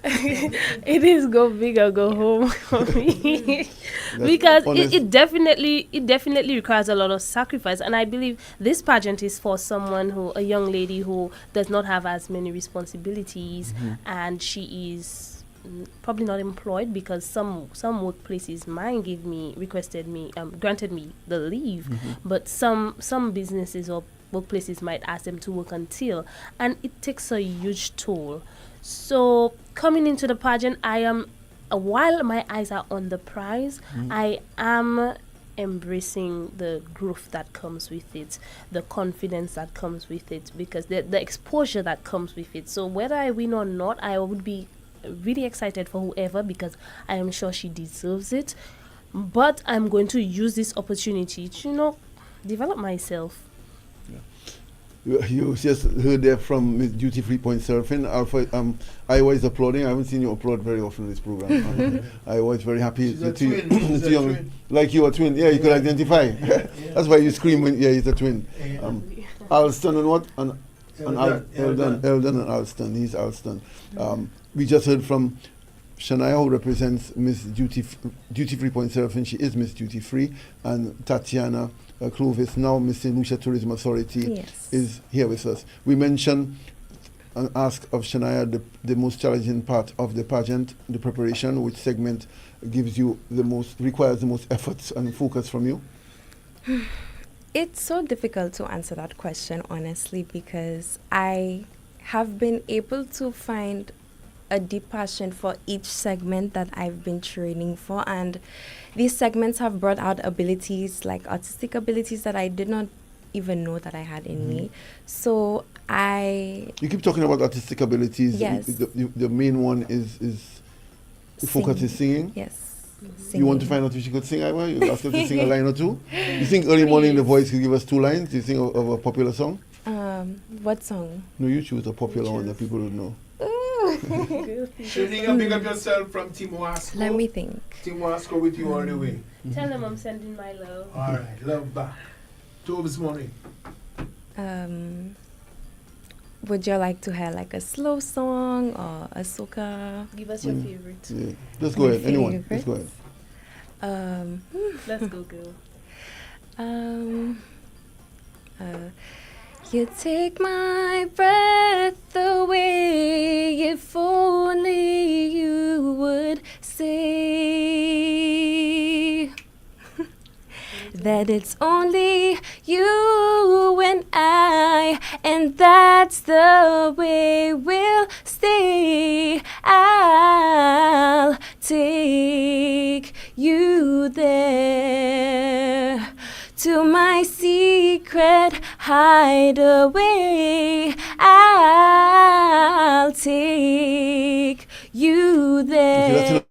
Speaker 11: It is go big or go home for me. Because it definitely requires a lot of sacrifice, and I believe this pageant is for a young lady who does not have as many responsibilities, and she is probably not employed, because some workplaces might granted me the leave, but some businesses or workplaces might ask them to work until, and it takes a huge toll. So coming into the pageant, while my eyes are on the prize, I am embracing the growth that comes with it, the confidence that comes with it, because the exposure that comes with it. So whether I win or not, I would be really excited for whoever, because I am sure she deserves it. But I'm going to use this opportunity to, develop myself.
Speaker 10: You just heard there from Miss Duty Free Point Surfing. Alpha, I was applauding. I haven't seen you applaud very often in this program. I was very happy.
Speaker 17: She's a twin. She's a twin.
Speaker 10: Like you a twin. Yeah, you could identify. That's why you scream when, he's a twin. Alston and what? Eldon and Alston. He's Alston. We just heard from Shania, who represents Miss Duty Free Point Surfing. She is Miss Duty Free. And Tatiana Clovis, now Miss St. Lucia Tourism Authority, is here with us. We mentioned and asked of Shania the most challenging part of the pageant, the preparation. Which segment requires the most efforts and focus from you?
Speaker 15: It's so difficult to answer that question, honestly, because I have been able to find a deep passion for each segment that I've been training for, and these segments have brought out abilities, like artistic abilities, that I did not even know that I had in me. So you keep
Speaker 10: talking about artistic abilities.
Speaker 15: Yes.
Speaker 10: The main one is focus is singing.
Speaker 15: Yes.
Speaker 10: Singing. You want to find out if she could sing, Iwa? You ask her to sing a line or two? You think early morning the voice could give us 2 lines? Do you think of a popular song?
Speaker 15: What song?
Speaker 10: No, you choose a popular one that people would know.
Speaker 17: Shanika, pick up yourself from Team Wasco.
Speaker 15: Let me think.
Speaker 17: Team Wasco with you all the way.
Speaker 11: Tell them I'm sending my love.
Speaker 17: All right, love back. Tobes morning.
Speaker 15: Would you like to hear like a slow song or a soca?
Speaker 11: Give us your favorite.
Speaker 10: Yeah. Let's go ahead. Anyone. Let's go ahead.
Speaker 11: Let's go, girl.
Speaker 15: You take my breath away, if only you would say that it's only you and I, and that's the way we'll stay. I'll take you there, to my secret hideaway. I'll take you there.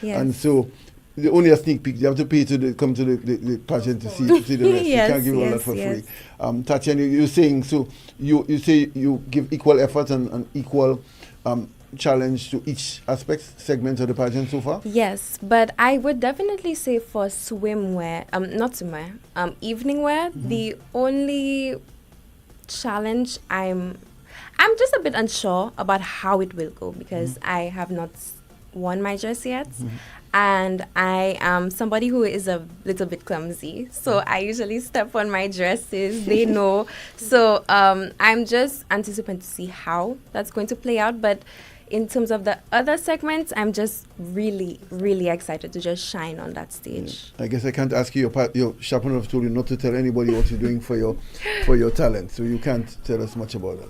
Speaker 10: Yes. And so, only a sneak peek. You have to pay to come to the pageant to see the rest.
Speaker 15: Yes,
Speaker 10: you can't give all that for free. Tatiana, you're saying, so you say you give equal effort and equal challenge to each segment of the pageant so far?
Speaker 15: Yes, but I would definitely say for swimwear, not swimwear, evening wear, the only challenge I'm just a bit unsure about how it will go, because I have not worn my dress yet, and I am somebody who is a little bit clumsy, so I usually step on my dresses. They know. So I'm just anticipating to see how that's going to play out. But in terms of the other segments, I'm just really, really excited to just shine on that stage.
Speaker 10: I guess I can't ask you. Your chaperone have told you not to tell anybody what you're doing for your talent, so you can't tell us much about it.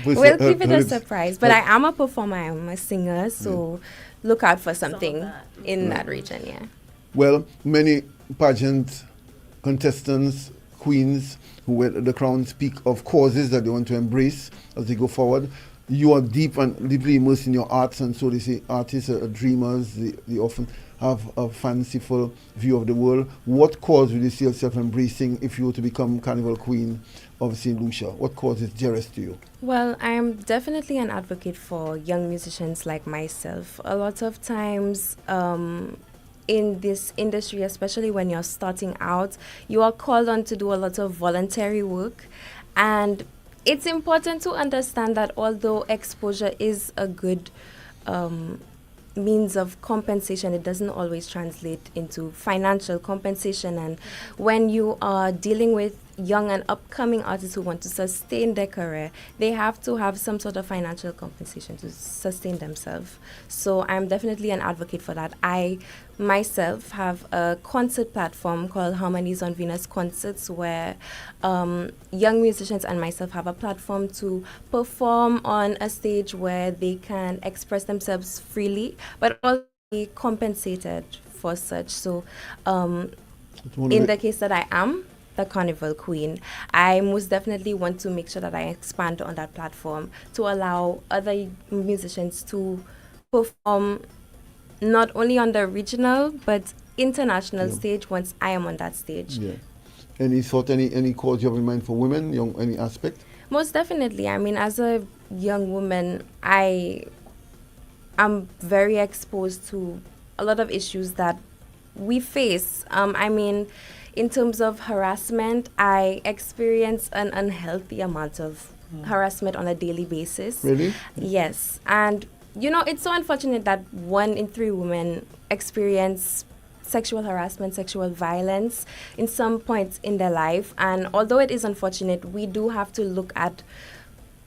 Speaker 15: We'll keep it a surprise. But I am a performer. I'm a singer, so look out for something in that region. Yeah.
Speaker 10: Well, many pageant contestants, queens who wear the crown speak of causes that they want to embrace as they go forward. You are deeply immersed in your arts, and so they say artists are dreamers. They often have a fanciful view of the world. What cause would you see yourself embracing if you were to become Carnival Queen of St. Lucia? What cause is dearest to you?
Speaker 15: Well, I'm definitely an advocate for young musicians like myself. A lot of times, in this industry, especially when you're starting out, you are called on to do a lot of voluntary work. And it's important to understand that although exposure is a good means of compensation, it doesn't always translate into financial compensation. And when you are dealing with young and upcoming artists who want to sustain their career, they have to have some sort of financial compensation to sustain themselves. So I'm definitely an advocate for that. I myself have a concert platform called Harmonies on Venus Concerts, where young musicians and myself have a platform to perform on a stage where they can express themselves freely, but also be compensated for such. So in the case that I am the Carnival Queen, I most definitely want to make sure that I expand on that platform to allow other musicians to perform not only on the regional but international stage once I am on that stage.
Speaker 10: Yeah. Any thought, any cause you have in mind for women, any aspect?
Speaker 15: Most definitely. I mean, as a young woman, I am very exposed to a lot of issues that we face. I mean, in terms of harassment, I experience an unhealthy amount of harassment on a daily basis.
Speaker 10: Really?
Speaker 15: Yes. And, you know, it's so unfortunate that 1 in 3 women experience sexual harassment, sexual violence in some points in their life. And although it is unfortunate, we do have to look at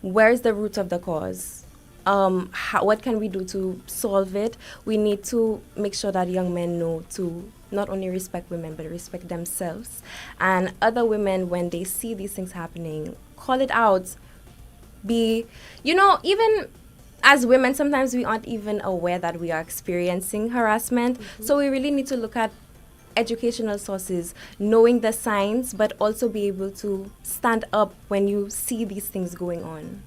Speaker 15: where is the root of the cause. What can we do to solve it? We need to make sure that young men know to not only respect women, but respect themselves. And other women, when they see these things happening, call it out. Even as women, sometimes we aren't even aware that we are experiencing harassment. So we really need to look at educational sources, knowing the signs, but also be able to stand up when you see these things going on.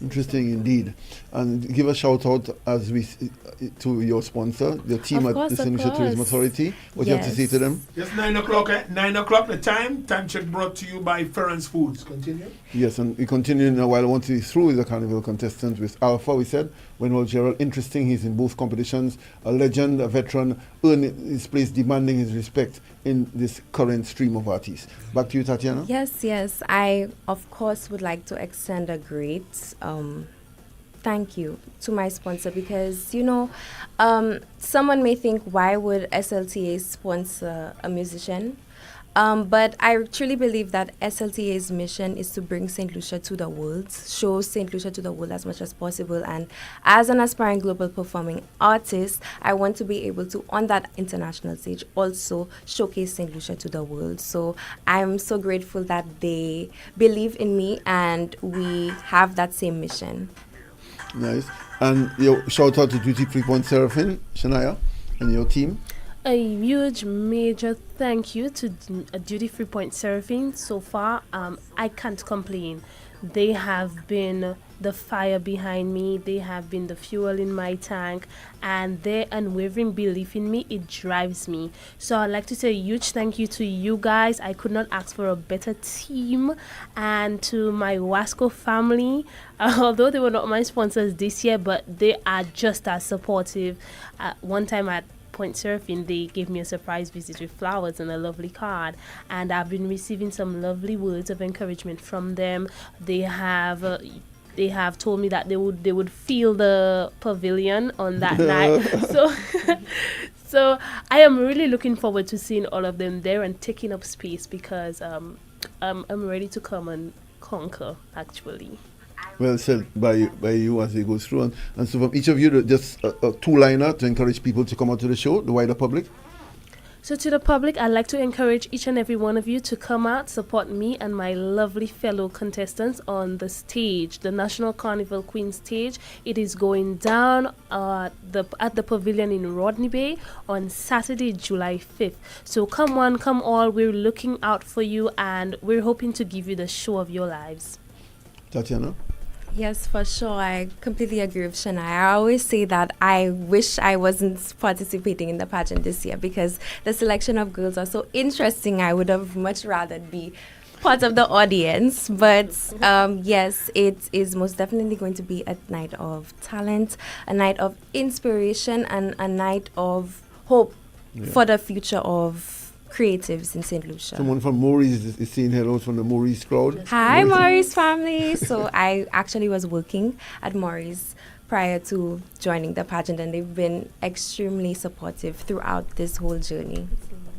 Speaker 10: Interesting indeed. And give a shout out to your sponsor, your team at the St. Lucia Tourism Authority. What you have to say to them?
Speaker 17: Yes, 9 o'clock. 9 o'clock the time. Time check brought to you by Ference Foods. Continue.
Speaker 10: Yes, and we continue in a while. I want to be through with the Carnival contestant with Alpha, we said. Wenwell Gerald, interesting. He's in both competitions. A legend, a veteran, earning his place, demanding his respect in this current stream of artists. Back to you, Tatiana.
Speaker 15: Yes. I, of course, would like to extend a great thank you to my sponsor because, someone may think, why would SLTA sponsor a musician? But I truly believe that SLTA's mission is to bring St. Lucia to the world, show St. Lucia to the world as much as possible. And as an aspiring global performing artist, I want to be able to, on that international stage, also showcase St. Lucia to the world. So I'm so grateful that they believe in me and we have that same mission.
Speaker 10: Nice. And your shout out to Duty Free Point Seraphim, Shania, and your team.
Speaker 11: A huge, major thank you to Duty Free Point Seraphim. So far, I can't complain. They have been the fire behind me. They have been the fuel in my tank. And their unwavering belief in me, it drives me. So I'd like to say a huge thank you to you guys. I could not ask for a better team. And to my Wasco family, although they were not my sponsors this year, but they are just as supportive. One time at Point Surfing, they gave me a surprise visit with flowers and a lovely card, and I've been receiving some lovely words of encouragement from them. They have told me that they would fill the pavilion on that night. So I am really looking forward to seeing all of them there and taking up space because I'm ready to come and conquer, actually.
Speaker 10: Well said by you as it goes through. And so from each of you, just a two-liner to encourage people to come out to the show, the wider public.
Speaker 11: So to the public, I'd like to encourage each and every one of you to come out, support me and my lovely fellow contestants on the stage, the National Carnival Queen stage. It is going down at the pavilion in Rodney Bay on Saturday, July 5th. So come one, come all. We're looking out for you and we're hoping to give you the show of your lives.
Speaker 10: Tatiana?
Speaker 15: Yes, for sure. I completely agree with Shania. I always say that I wish I wasn't participating in the pageant this year because the selection of girls are so interesting. I would have much rather be part of the audience. But yes, it is most definitely going to be a night of talent, a night of inspiration, and a night of hope for the future of creatives in St. Lucia.
Speaker 10: Someone from Maurice is saying hello from the Maurice crowd.
Speaker 15: Hi, Maurice family. So I actually was working at Maurice prior to joining the pageant, and they've been extremely supportive throughout this whole journey.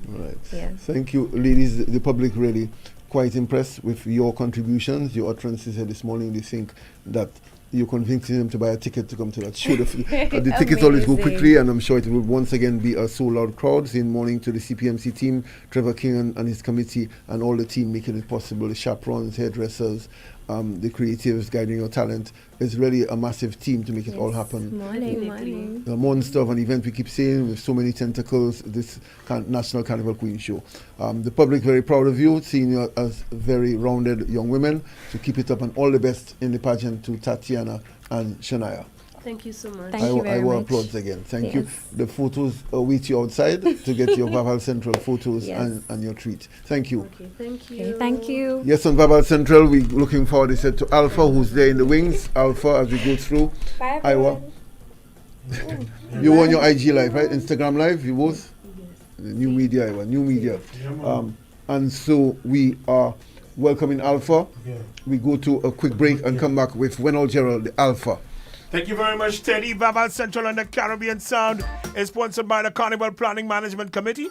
Speaker 10: Right.
Speaker 15: Yeah.
Speaker 10: Thank you, ladies. The public really quite impressed with your contributions, your utterances here this morning. They think that you're convincing them to buy a ticket to come to that show. The tickets always go quickly, and I'm sure it will once again be a sold-out crowd. Saying morning to the CPMC team, Trevor King and his committee, and all the team making it possible, the chaperones, hairdressers, the creatives guiding your talent. It's really a massive team to make it all happen.
Speaker 15: Morning.
Speaker 10: The monster of an event, we keep saying, with so many tentacles, this National Carnival Queen show. The public very proud of you, seeing you as very rounded young women. So keep it up, and all the best in the pageant to Tatiana and Shania.
Speaker 11: Thank you so much.
Speaker 15: Thank you very
Speaker 10: I will
Speaker 15: much.
Speaker 10: applaud again. Thank
Speaker 15: Yes.
Speaker 10: you. The photos await you outside to get your Vaval Central photos
Speaker 15: Yes.
Speaker 10: and your treat. Thank you.
Speaker 11: Okay, thank you.
Speaker 15: Okay, thank you.
Speaker 10: Yes, on Vaval Central, we're looking forward, they said, to Alpha, who's there in the wings. Alpha, as we go through.
Speaker 15: Bye,
Speaker 10: Iowa. You on your IG live, right? Instagram live, you both? Yes. New media, Iowa, new media. And so we are welcoming Alpha.
Speaker 13: Yeah.
Speaker 10: We go to a quick break and come back with Wenal Gerald, the Alpha.
Speaker 17: Thank you very much, Teddy. Vaval Central and the Caribbean Sound is sponsored by the Carnival Planning Management Committee,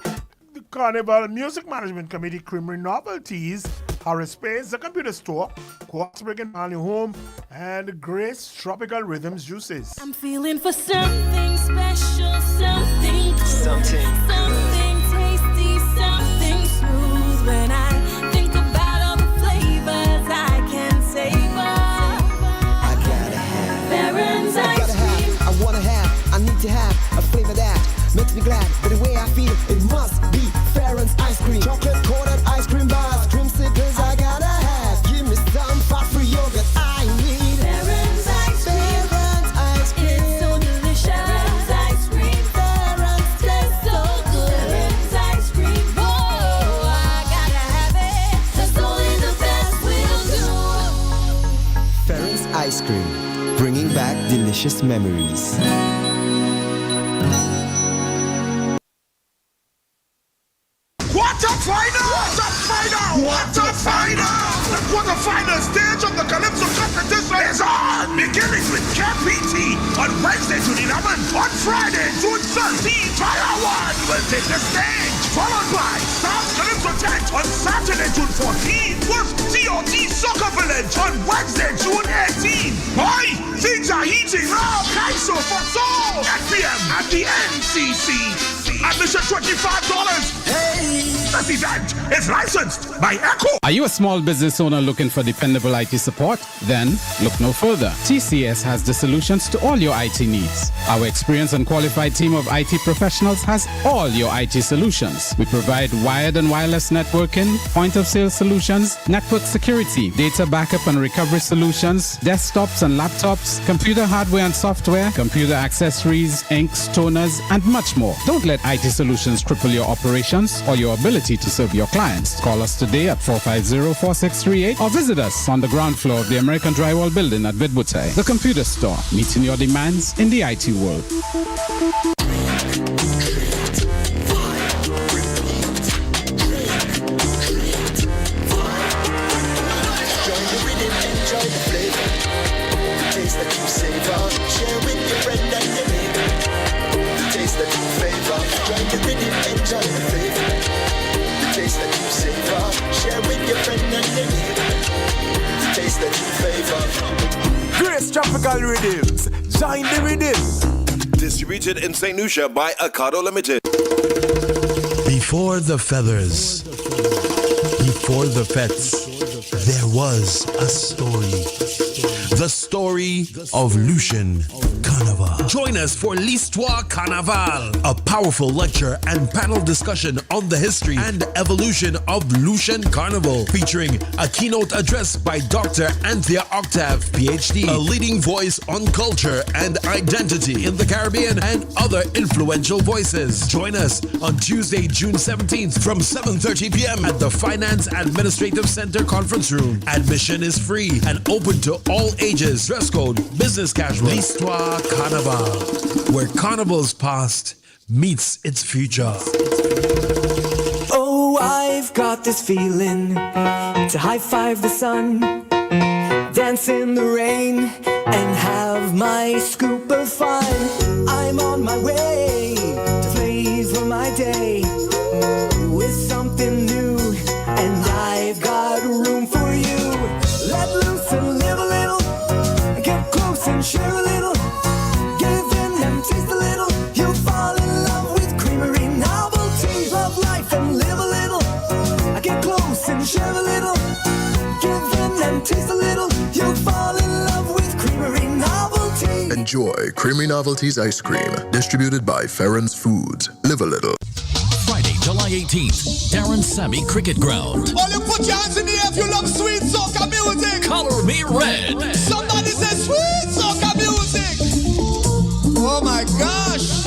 Speaker 17: the Carnival Music Management Committee, Creamery Novelties, Harris Space, the Computer Store, Quartz Brick and Mali Home, and Grace Tropical Rhythms Juices.
Speaker 12: I'm feeling for something special, something good, something tasty, something smooth. When I think about all the flavors I can savor,
Speaker 3: I gotta have.
Speaker 12: Baron's
Speaker 3: I
Speaker 12: ice
Speaker 3: gotta
Speaker 12: cream.
Speaker 3: have. I wanna have. I need to have a flavor that makes me glad. But the way I feel, it must be Farron's ice cream. Chocolate coated ice cream bars, creamsicles. I gotta have. Give me some fat-free yogurt. I need
Speaker 12: Baron's ice cream.
Speaker 3: Farron's ice cream.
Speaker 12: It's so delicious. Baron's ice cream.
Speaker 3: Farron's
Speaker 12: Tastes so good. Baron's ice cream. Oh, I gotta have it. 'Cause only the best will do.
Speaker 3: Farron's ice cream, bringing back delicious memories.
Speaker 2: The quarterfinal stage of the Calypso competition is on! Beginning with KPT on Wednesday, June 11th. On Friday, June 13th, Fire One will take the stage. Followed by South Calypso Tent on Saturday, June 14th. With TOT Soccer Village on Wednesday, June 18th. Boy, things are heating up. Kaiso for Soul. 8 p.m. at the NCC. Admission $25. Hey! This event is licensed by Echo.
Speaker 1: Are you a small business owner looking for dependable IT support? Then look no further. TCS has the solutions to all your IT needs. Our experienced and qualified team of IT professionals has all your IT solutions. We provide wired and wireless networking, point of sale solutions, network security, data backup and recovery solutions, desktops and laptops, computer hardware and software, computer accessories, inks, toners, and much more. Don't let IT solutions cripple your operations or your ability to serve your clients. Call us today at 450-4638 or visit us on the ground floor of the American Drywall Building at Vidbute. The Computer Store, meeting your demands in the IT world.
Speaker 4: Grace Tropical Rhythms. Join the rhythm.
Speaker 5: Distributed in St. Lucia by Acado Limited.
Speaker 8: Be
Speaker 18: Before the feathers, before the fets, there was a story. The story of Lucian Carnival. Join us for l'Histoire Carnival, a powerful lecture and panel discussion on the history and evolution of Lucian Carnival, featuring a keynote address by Dr. Anthea Octave, PhD, a leading voice on culture and identity in the Caribbean and other influential voices. Join us on Tuesday, June 17th from 7:30 p.m. at the Finance Administrative Center Conference Room. Admission is free and open to all ages. Dress code business casual. L'Histoire Carnival, where Carnival's past meets its future.
Speaker 16: Oh, I've got this feeling to high five the sun, dance in the rain, and have my scoop of fun. I'm on my way to flavor my day with something new, and I've got room for you. Let loose and live a little, get close and share a little, give in and taste a little. You'll fall in love with creamery novelties. Love life and live a little, get close and share a little, give in and taste a little. You'll fall in love with creamery novelties.
Speaker 19: Enjoy Creamy Novelties Ice Cream, distributed by Ferrens Foods. Live a little.
Speaker 8: Friday, July 18th, Darren Sammy Cricket Ground.
Speaker 9: All you put your hands in the air if you love sweet soca music.
Speaker 8: Color Me Red.
Speaker 9: Somebody say sweet soca music. Oh my gosh.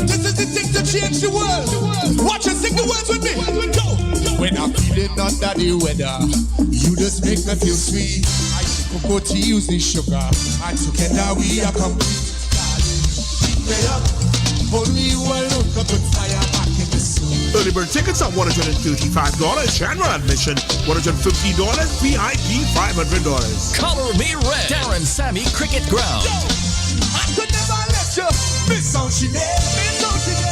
Speaker 9: This is the thing to change the world. Watch and sing the words with me. Go. When I'm feeling under the weather, you just make me feel sweet. I use cocoa tea, use the sugar, and together we are complete. Keep me up. For we will look up and fire back in the sun.
Speaker 17: Early bird tickets are $135. General admission $150. VIP $500.
Speaker 8: Color Me Red. Darren Sammy Cricket Ground.
Speaker 9: I could never let you miss how she did. Miss how she did.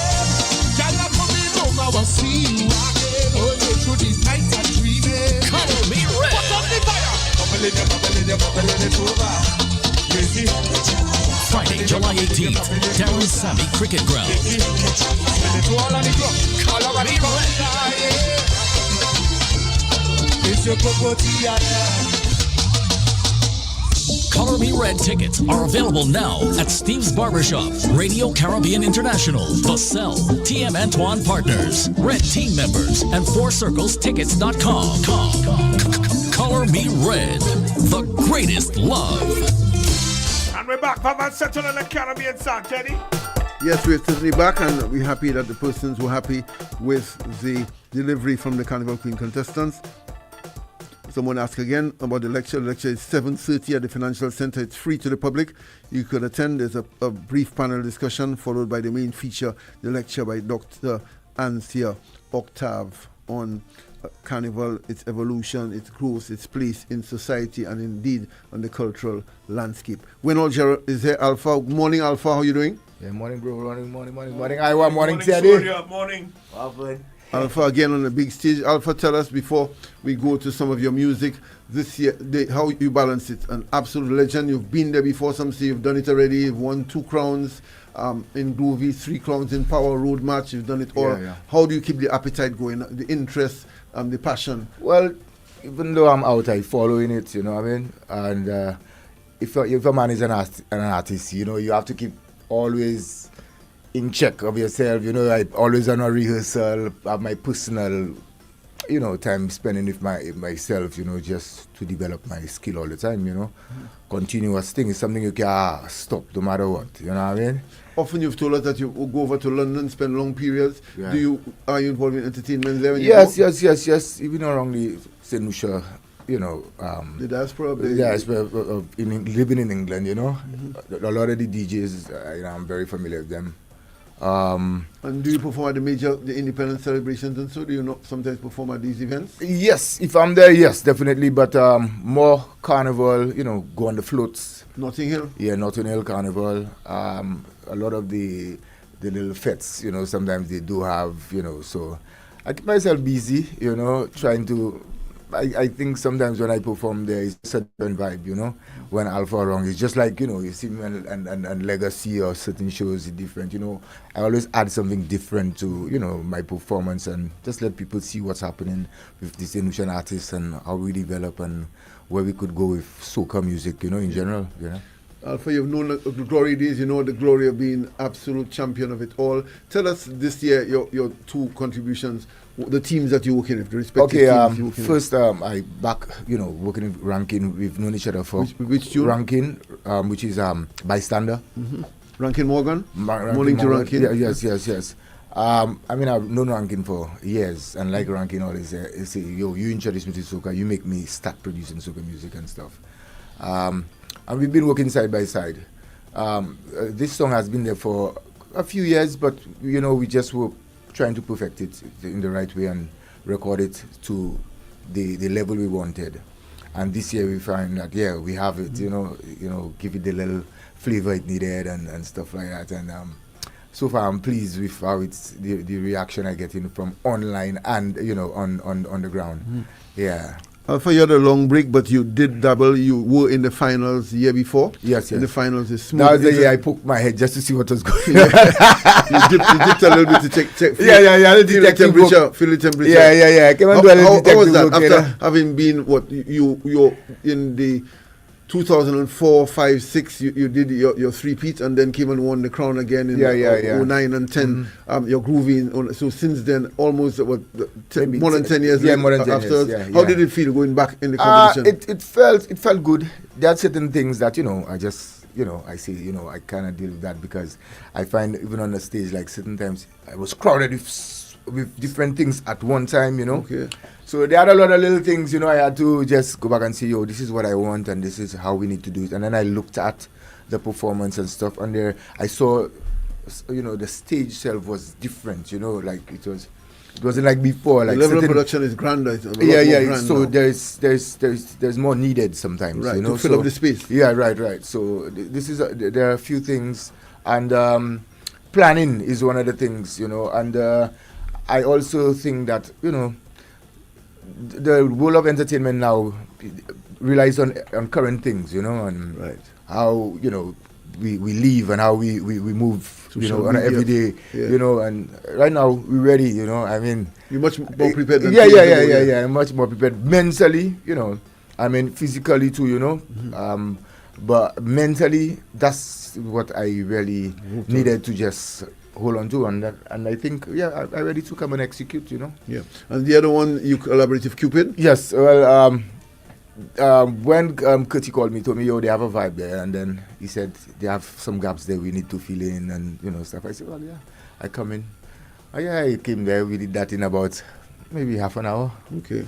Speaker 9: Girl, I'm coming home, I will see you again. Hold me through these nights I'm dreaming.
Speaker 8: Color Me Red.
Speaker 9: Put up the fire. Bubbling it over. Crazy.
Speaker 8: Friday, July 18th, Darren Sammy Cricket Ground.
Speaker 9: Color Me Red. It's your cocoa tea and
Speaker 8: Color Me Red tickets are available now at Steve's Barbershop, Radio Caribbean International, Vaval, TM Antoine Partners, Red Team members, and FourCirclesTickets.com. Color Me Red, the greatest love.
Speaker 17: And we're back, Vaval Central in the Caribbean sound, Teddy.
Speaker 10: Yes, we're certainly back, and we're happy that the persons were happy with the delivery from the Carnival Queen contestants. Someone asked again about the lecture. The lecture is 7:30 at the Financial Center. It's free to the public. You could attend. There's a brief panel discussion followed by the main feature, the lecture by Dr. Anthea Octave on Carnival, its evolution, its growth, its place in society, and indeed on the cultural landscape. When all Gerald is here, Alpha. Good morning, Alpha. How are you doing?
Speaker 20: Yeah, morning, bro. Morning. I want morning, Teddy.
Speaker 17: Morning.
Speaker 10: Alpha, again on the big stage. Alpha, tell us before we go to some of your music this year, how you balance it. An absolute legend. You've been there before. Some say you've done it already. You've won 2 crowns in Groovy, 3 crowns in Power Road Match. You've done it all.
Speaker 20: Yeah.
Speaker 10: How do you keep the appetite going, the interest, the passion?
Speaker 20: Well, even though I'm out, I following it, you know what I mean? And if a man is an artist, you know, you have to keep always in check of yourself. You know, I always on a rehearsal, have my personal, you know, time spending with myself, you know, just to develop my skill all the time, you know. Continuous thing is something you can't stop no matter what, you know what I mean?
Speaker 10: Often you've told us that you go over to London, spend long periods.
Speaker 20: Yeah.
Speaker 10: Are you involved in entertainment there?
Speaker 20: Yes. Even around the St. Lucia, you know.
Speaker 10: The diaspora?
Speaker 20: Living in England, you know. A lot of the DJs, you know, I'm very familiar with them.
Speaker 10: And do you perform at the independent celebrations and so? Do you not sometimes perform at these events?
Speaker 20: Yes, if I'm there, yes, definitely. But more carnival, you know, go on the floats.
Speaker 10: Notting Hill?
Speaker 20: Yeah, Notting Hill Carnival. A lot of the little fetes, you know, sometimes they do have, you know, so I keep myself busy, you know, trying to I think sometimes when I perform there is a certain vibe, you know. When Alpha around, it's just like, you know, you see me and Legacy or certain shows is different, you know. I always add something different to, you know, my performance and just let people see what's happening with these Indonesian artists and how we develop and where we could go with soca music, you know, in general, you know.
Speaker 10: Alpha, you've known the glory days, you know the glory of being absolute champion of it all. Tell us this year your two contributions, the teams that you work in, the respective teams you work in.
Speaker 20: First, I back, you know, working in Rankin. We've known each other for
Speaker 10: which tune?
Speaker 20: Rankin, which is Bystander.
Speaker 10: Mm-hmm. Rankin Morgan.
Speaker 20: Morning
Speaker 10: to Rankin.
Speaker 20: Yes. I mean, I've known Rankin for years, and like Rankin always say, yo, you introduce me to soca, you make me start producing soca music and stuff. And we've been working side by side. This song has been there for a few years, but you know, we just were trying to perfect it in the right way and record it to the level we wanted. And this year we find that we have it. You know, give it the little flavor it needed and stuff like that. And so far I'm pleased with how it's the reaction I get in from online and you know on the ground.
Speaker 10: Mm.
Speaker 20: Yeah.
Speaker 10: Alpha, you had a long break, but you did double. You were in the finals the year before.
Speaker 20: Yes.
Speaker 10: In the finals, it's smooth.
Speaker 20: That was the year I poked my head just to see what was going
Speaker 10: on. you dipped a little bit to check. Feel the temperature.
Speaker 20: Yeah. I came and do a little
Speaker 10: how was that?
Speaker 20: Book,
Speaker 10: after having been you're in the 2004, 5, 6, you did your three-peat and then came and won the crown again in 09 and 10. Mm-hmm. You're grooving. So since then, almost more than 10 years.
Speaker 20: Yeah, more than 10
Speaker 10: afterwards.
Speaker 20: years.
Speaker 10: How did it feel going back in the competition?
Speaker 20: It felt good. There are certain things that, you know, I just, you know, I say, you know, I cannot deal with that because I find even on the stage, like certain times, I was crowded with different things at one time, you know.
Speaker 10: Okay.
Speaker 20: So there are a lot of little things, you know, I had to just go back and say, yo, this is what I want and this is how we need to do it. And then I looked at the performance and stuff, and there I saw, you know, the stage itself was different, you know, like it wasn't like before. Like
Speaker 10: the level of production is grander.
Speaker 20: Grand so there's more needed sometimes,
Speaker 10: right,
Speaker 20: you know,
Speaker 10: to fill up the space.
Speaker 20: Yeah, right. So this is there are a few things, and planning is one of the things, you know, and I also think that, you know, the world of entertainment now relies on current things, you know, and how, you know, we live and how we move, you know, on every day, you know, and right now we're ready, you know. I mean,
Speaker 10: you're much more prepared than
Speaker 20: much more prepared mentally, you know. I mean, physically too, you know.
Speaker 10: Mm-hmm.
Speaker 20: But mentally, that's what I really needed to just hold on to, and I think I'm ready to come and execute, you know.
Speaker 10: Yeah. And the other one, you collaborate with Cupid?
Speaker 20: Yes. Well, when Kurtie called me, told me, yo, they have a vibe there, and then he said they have some gaps there we need to fill in and, you know, stuff. I said, well, yeah, I come in. I came there, we did that in about maybe half an hour.
Speaker 10: Okay.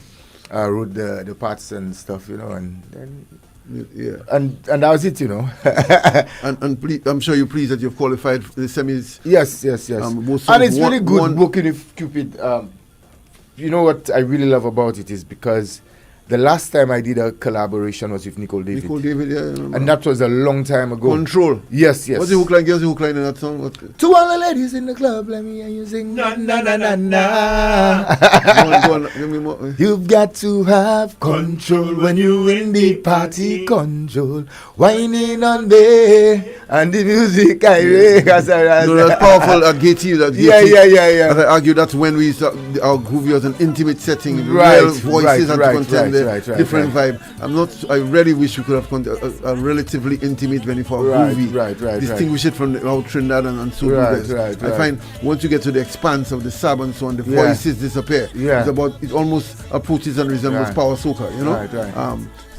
Speaker 20: Wrote the parts and stuff, you know, and then
Speaker 10: and
Speaker 20: that was it, you know.
Speaker 10: and I'm sure you're pleased that you've qualified for the semis.
Speaker 20: Yes. And it's really good working with Cupid. You know what I really love about it is because the last time I did a collaboration was with Nicole David. And that was a long time ago.
Speaker 10: Control.
Speaker 20: Yes.
Speaker 10: What's the hook line? Guess the hook line in that song?
Speaker 20: To all the ladies in the club, let me hear you sing. Na na na na na.
Speaker 10: Go on, give me more.
Speaker 20: You've got to have control when you in the party. Control, whining on me and the music I make.
Speaker 10: No, that's powerful. Yeah. As I argue, that's when we start, our groovy was an intimate setting. Real voices had to contend. Different vibe. I really wish we could have a relatively intimate venue for a movie. Distinguish it from how Trinidad and so on. I find once you get to the expanse of the sub and so on, the voices disappear. It almost approaches and resembles power soca, you know.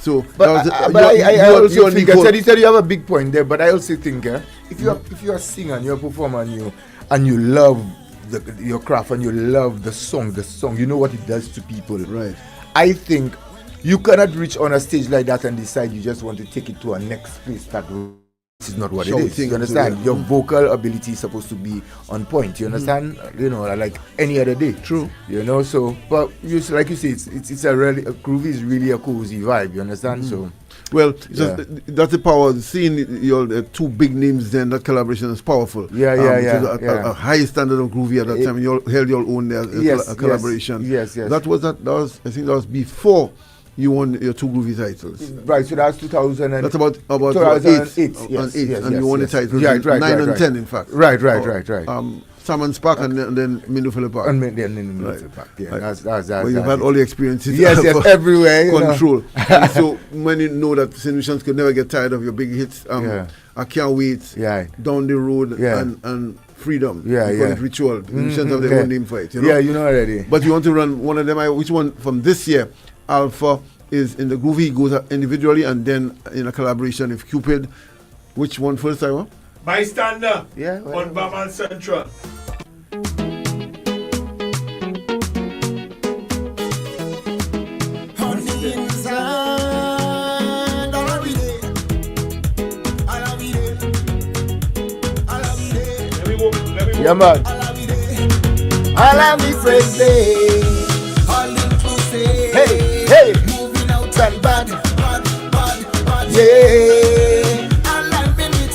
Speaker 10: So,
Speaker 20: I also think you said you have a big point there, but I also think if you're a singer and you're a performer and you love your craft and you love the song, you know what it does to people.
Speaker 10: Right.
Speaker 20: I think you cannot reach on a stage like that and decide you just want to take it to a next place that is not what it is. You understand? Your vocal ability is supposed to be on point. You understand? You know, like any other day.
Speaker 10: True.
Speaker 20: You know, so but like you say, it's a really groovy is really a cozy vibe. You understand? So
Speaker 10: Well, that's the power. Seeing your two big names then, that collaboration is powerful.
Speaker 20: Yeah.
Speaker 10: A high standard of groovy at that time. You all held your own collaboration.
Speaker 20: Yes.
Speaker 10: That was I think that was before you won your two groovy titles.
Speaker 20: Right, so that's 2000 and...
Speaker 10: That's about
Speaker 20: 2008.
Speaker 10: Yes, and you won the titles.
Speaker 20: Right,
Speaker 10: 9 and 10, in fact.
Speaker 20: Right.
Speaker 10: Salmon Spark and then Mindufilla Park.
Speaker 20: And then Mindufilla Park, yeah. That's
Speaker 10: well, you've had all the experiences.
Speaker 20: Yes, everywhere.
Speaker 10: Control. And so when you know that St. Lucians could never get tired of your big hits, I Can't Wait, Down the Road, and Freedom. We call it Ritual. Lucians have their own name for it. You know?
Speaker 20: Yeah, you know already.
Speaker 10: But you want to run one of them. Which one from this year? Alpha is in the groovy, he goes individually and then in a collaboration with Cupid. Which one first, I want?
Speaker 17: Bystander on Vaval Central.
Speaker 9: On the inside, all of it,
Speaker 20: yeah, man.
Speaker 9: all of me friends day, all inclusive.
Speaker 20: Hey.
Speaker 9: Moving out and bad. Yeah.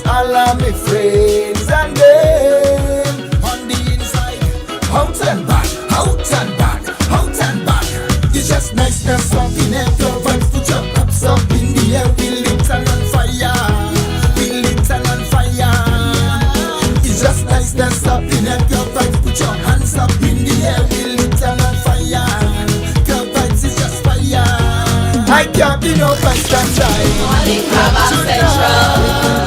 Speaker 9: All of me friends and them on the inside, out and back. It's just nice to stop in it. Your vibes put your cups up in the air. We lit and on fire. It's just nice to stop in it. Your vibes put your hands up in the air. We lit and on fire. Your vibes is just fire. I can't be no bystander.
Speaker 14: Morning Vaval Central.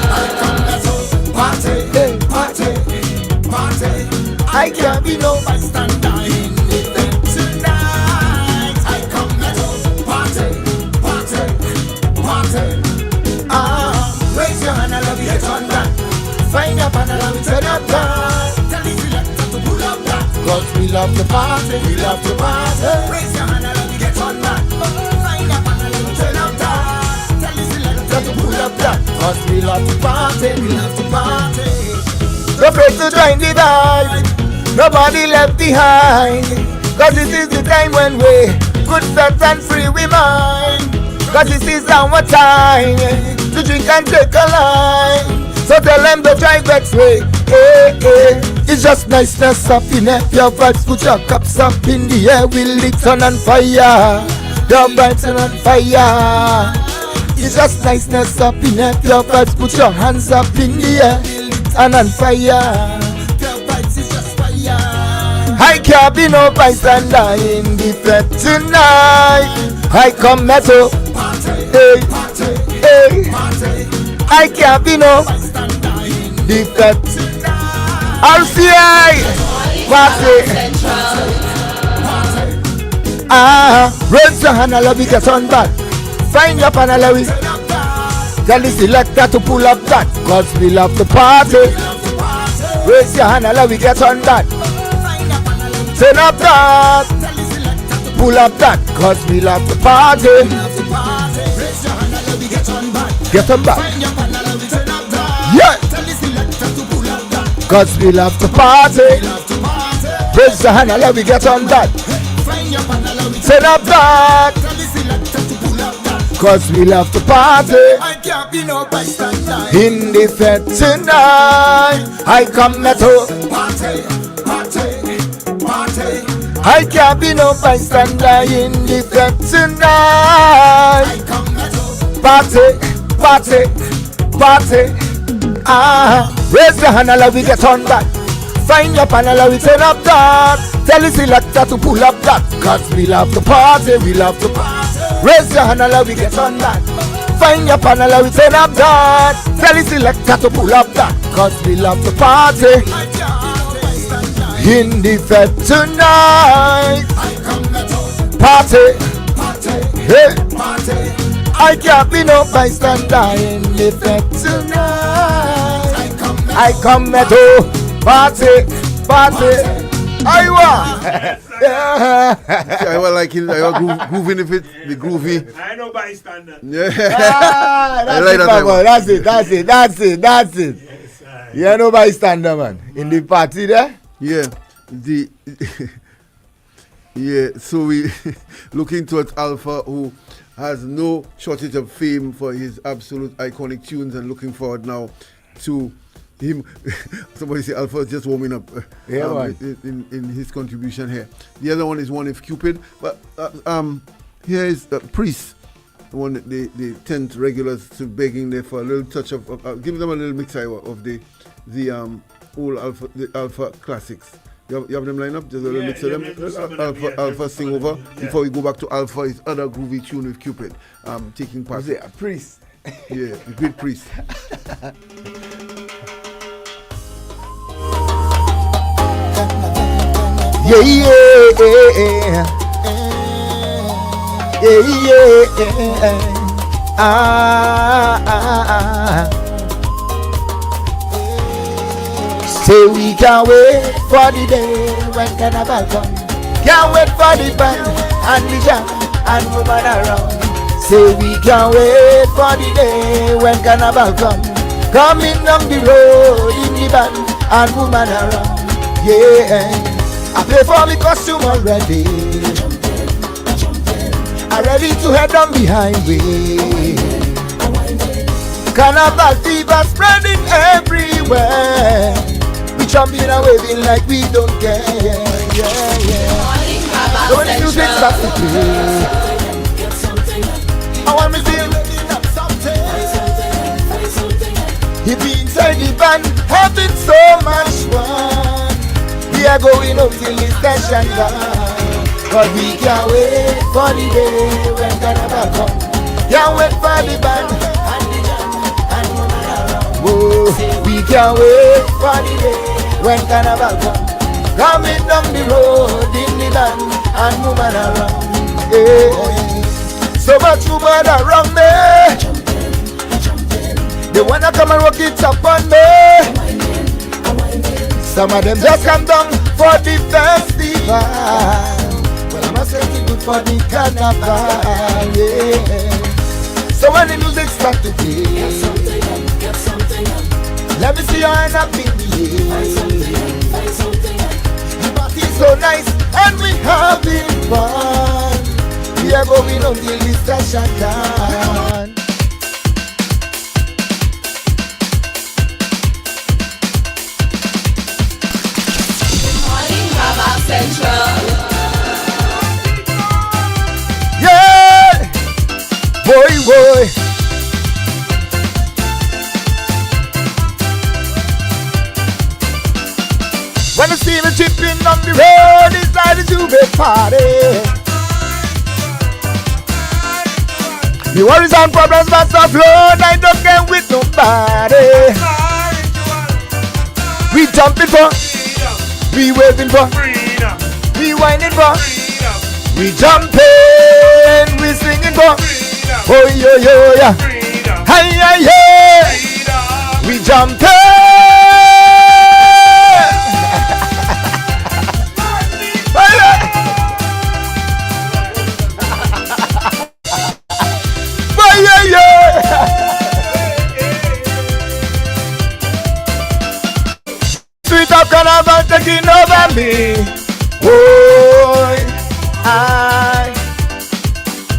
Speaker 9: Party. I can't be no bystander in the event tonight. I come to party. Raise your hand, I love you, get on that. Find up and I love you, turn up that. Tell the selector to pull up that. Cause we love to party. Raise your hand, I love you, get on that. Find up and I love you, turn up that. Tell the selector to pull up that. Cause we love to party. No afraid to join the vibe, nobody left behind. Cause this is the time when we good set and free we mind. Cause this is our time to drink and take a line. So tell them to try vex way. It's just niceness up in it. Your vibes put your cups up in the air. We lit on fire. Your vibes on fire. It's just niceness up in it. Your vibes put your hands up in the air. And on fire, your vibes is just fire. I can't be no bystander in the fete tonight. I come metal, hey. I can't be no bystander in the fete. I'll see party. Raise your hand, I love you, get on back. Find your pan, I love you. Tell the selector to pull up that, cause we love the party. Raise your hand, I love we get on that. Turn up that. Pull up that, cause we love the party. Get on back. Yeah. Cause we love the party. Raise your hand, I love we get on that. Turn up that. Cause we love to party. I can't be no bystander in the fete tonight. I come to party. I can't be no bystander in the fete tonight. I come to party. Raise your hand, I love we get on back. Find your panel, we turn up that. Tell the selector to pull up that. Cause we love to party. Raise your hand, I we get on that. Find your panel, we turn up that. Tell the selector to pull up that. Cause we love to party. In the fete tonight. Party. Hey. I can't be no bystander in the fete tonight. I come to party. I
Speaker 10: was like it. I was grooving if it the groovy.
Speaker 17: I know bystander.
Speaker 10: Yeah.
Speaker 20: That's it. You know bystander, man. In the party there.
Speaker 10: Yeah. Yeah. So we looking towards Alpha, who has no shortage of fame for his absolute iconic tunes, and looking forward now to him. Somebody say Alpha is just warming up in his contribution here. The other one is One If Cupid, but here is Priest, one the 10th regulars to begging there for a little touch of give them a little mix of the old Alpha classics. You have them line up? Just a little mix of them. Alpha sing over before we go back to Alpha, his other groovy tune with Cupid taking part.
Speaker 20: Priest.
Speaker 10: Yeah, the great Priest.
Speaker 20: Yeah, Say we can't wait for the day when carnival come. Can't wait for the band and the jam and woman around. Say we can't wait for the day when carnival come. Coming down the road in the band and woman around. Yeah, I pay for my costume already. I'm ready to head down the highway. Carnival fever spreading everywhere. We jumping and waving like we don't care. So when the music starts to play, I want me feel up something. He be inside the band, having so much fun. We are going up till the station gone. But we can't wait for the day when carnival come. Can't wait for the band and the jam and woman around. Whoa, we can't wait for the day when carnival come. Coming down the road in the band and woman around. Yeah. So much woman around me. They wanna come and rock it up on me. Some of them just come down for the festival. Well, I must say it's good for the carnival, yeah. So when the music start to play, let me see your hand up in the air. The party's so nice and we having fun. We are going until the station done.
Speaker 14: Central.
Speaker 20: Yeah, boy. When you see me chipping on the road, it's like a Juve party. The worries and problems must offload. I don't care with nobody. We jumping for, we waving for, we whining for, we jumping, we singing for. Oh yo yo yeah, hi hi yeah, we jumping. Sweet up carnival taking over me. Boy,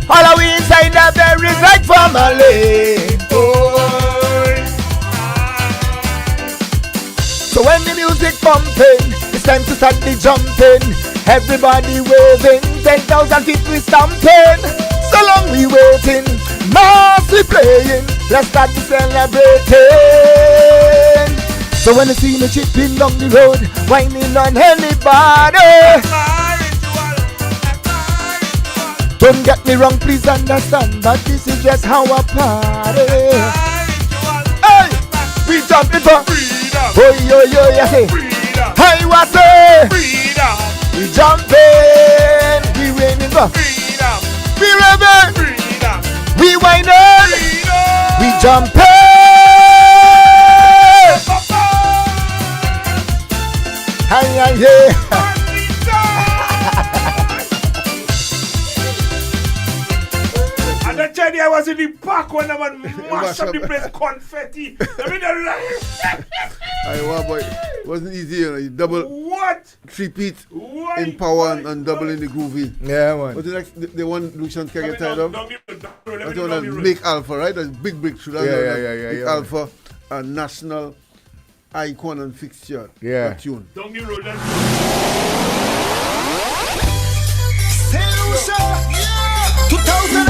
Speaker 20: all of we inside that there is like family. Boy, so when the music pumping, it's time to start the jumping. Everybody waving, 10,000 feet we stamping. So long we waiting, mass we playing. Let's start to celebrating. So when you see me chipping down the road, whining on anybody, don't get me wrong, please understand, but this is just how I party. Hey, we jumping for freedom. Oh yo yo, yeah, say freedom. Hey, what say? Freedom. We jumping, we waiting for freedom. We raving, freedom. We whining, freedom. We jumping. Yeah.
Speaker 17: And I tell you, I was in the park when I mashed up the place, confetti. I mean,
Speaker 10: boy, it wasn't easy, you know. You double.
Speaker 17: What? What?
Speaker 10: Three-peat
Speaker 17: What?
Speaker 10: in power and double in the groovy.
Speaker 20: Yeah, man.
Speaker 10: But the next, the one Lucian can get tired of?
Speaker 17: Down the road,
Speaker 10: That's the one that make Alpha, right? That's big breakthrough. That's Big
Speaker 20: yeah,
Speaker 10: Alpha, a national icon and fixture.
Speaker 20: Yeah.
Speaker 10: Tune.
Speaker 17: Down the road, let's
Speaker 9: St. Lucia, 2004.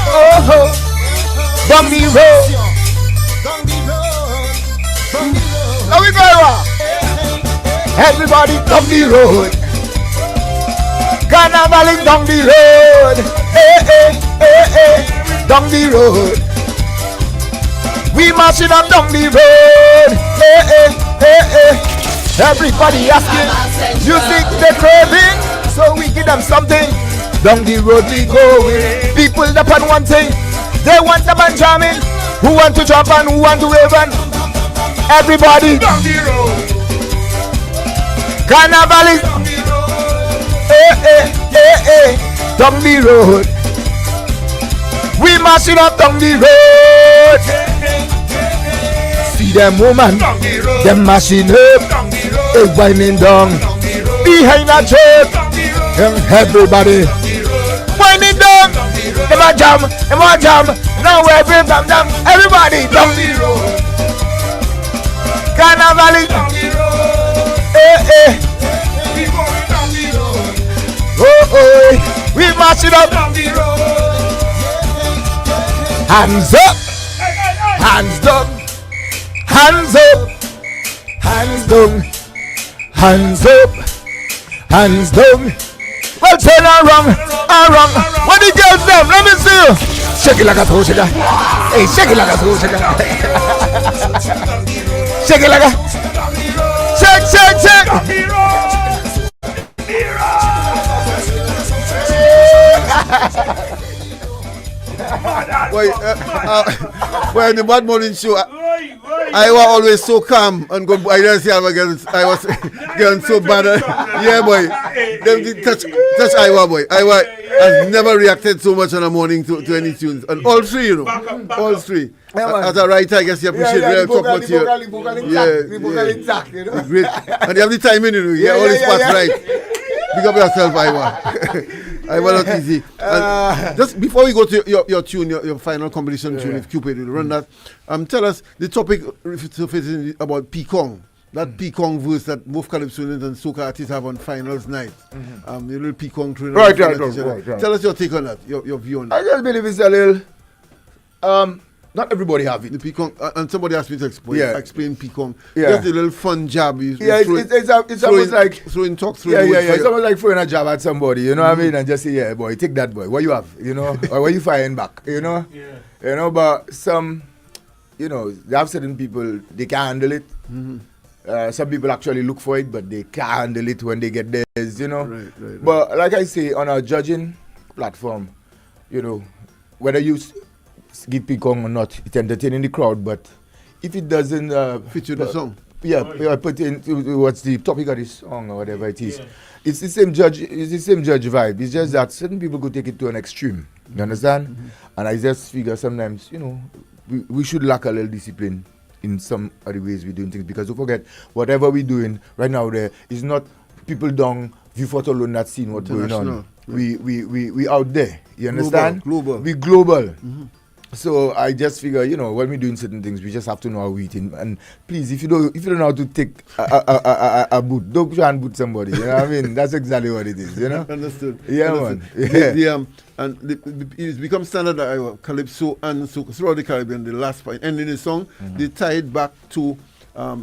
Speaker 20: Oh, down the road. Now we go around. Everybody down the road. Carnival is down the road. Down the road. We marching on down the road. Everybody asking, you think they're craving? So we give them something. Down the road we going. People up on one thing. They want the man jamming. Who want to jump and who want to wave and everybody
Speaker 17: down the road.
Speaker 20: Carnival is down the road. We marching up down the road. See them woman, them mashing up, they winding down behind a truck. Everybody winding down. Them a jam, now everybody down the road. Carnival is down the road. We going down the road. We marching up down the road. Hands up, hands down, hands up, hands down, hands up, hands down. Well, turn around. What the girls them? Let me see you. Shake it like a toe shaker. Hey, shake it like a toe shaker. Shake it like a. Shake.
Speaker 10: Well, in the Bad Morning Show, I was always so calm and good. I didn't see I was getting so bad. Yeah, boy. Them did touch Iowa, boy. Iowa has never reacted so much in the morning to any tunes. And all three, you know. All three. As a writer, I guess you appreciate real talk about you. Yeah. Great. And you have the timing, you know. Yeah, all these parts right. Big up yourself, Iowa. I was not easy. Just before we go to your tune, your final competition tune, if Cupid will run that, tell us the topic about Pekong. That Pekong verse that both Calypso and soca artists have on finals night. The little Pekong tune.
Speaker 20: Right.
Speaker 10: Tell us your take on that, your view on that.
Speaker 20: I just believe it's a little. Not everybody have it.
Speaker 10: The Pekong, and somebody asked me to explain Pekong.
Speaker 20: Yeah.
Speaker 10: Just a little fun jab.
Speaker 20: It's almost like
Speaker 10: throwing talk.
Speaker 20: It's almost like throwing a jab at somebody. You know what I mean? And just say, yeah, boy, take that, boy. What you have? You know, or what you firing back? You know. Yeah. You know, but some, you know, they have certain people they can't handle it. Some people actually look for it, but they can't handle it when they get theirs. You know. Right. But like I say, on our judging platform, you know, whether you give Pekong or not, it's entertaining the crowd, but if it doesn't
Speaker 10: fit you the song,
Speaker 20: put in what's the topic of this song or whatever it is, it's the same judge vibe. It's just that certain people could take it to an extreme. You understand? And I just figure sometimes, you know, we should lack a little discipline in some of the ways we're doing things, because don't forget, whatever we're doing right now there is not people down Viewfort alone that seen what's going on. We out there. You understand?
Speaker 10: Global.
Speaker 20: We global. So I just figure, you know, when we're doing certain things, we just have to know how we eating. And please, if you don't know how to take a boot, don't try and boot somebody. You know what I mean? That's exactly what it is. You know.
Speaker 10: Understood.
Speaker 20: Yeah,
Speaker 10: Understood.
Speaker 20: man.
Speaker 10: It's become standard that Calypso and so throughout the Caribbean, the last part ending the song, they tie it back to.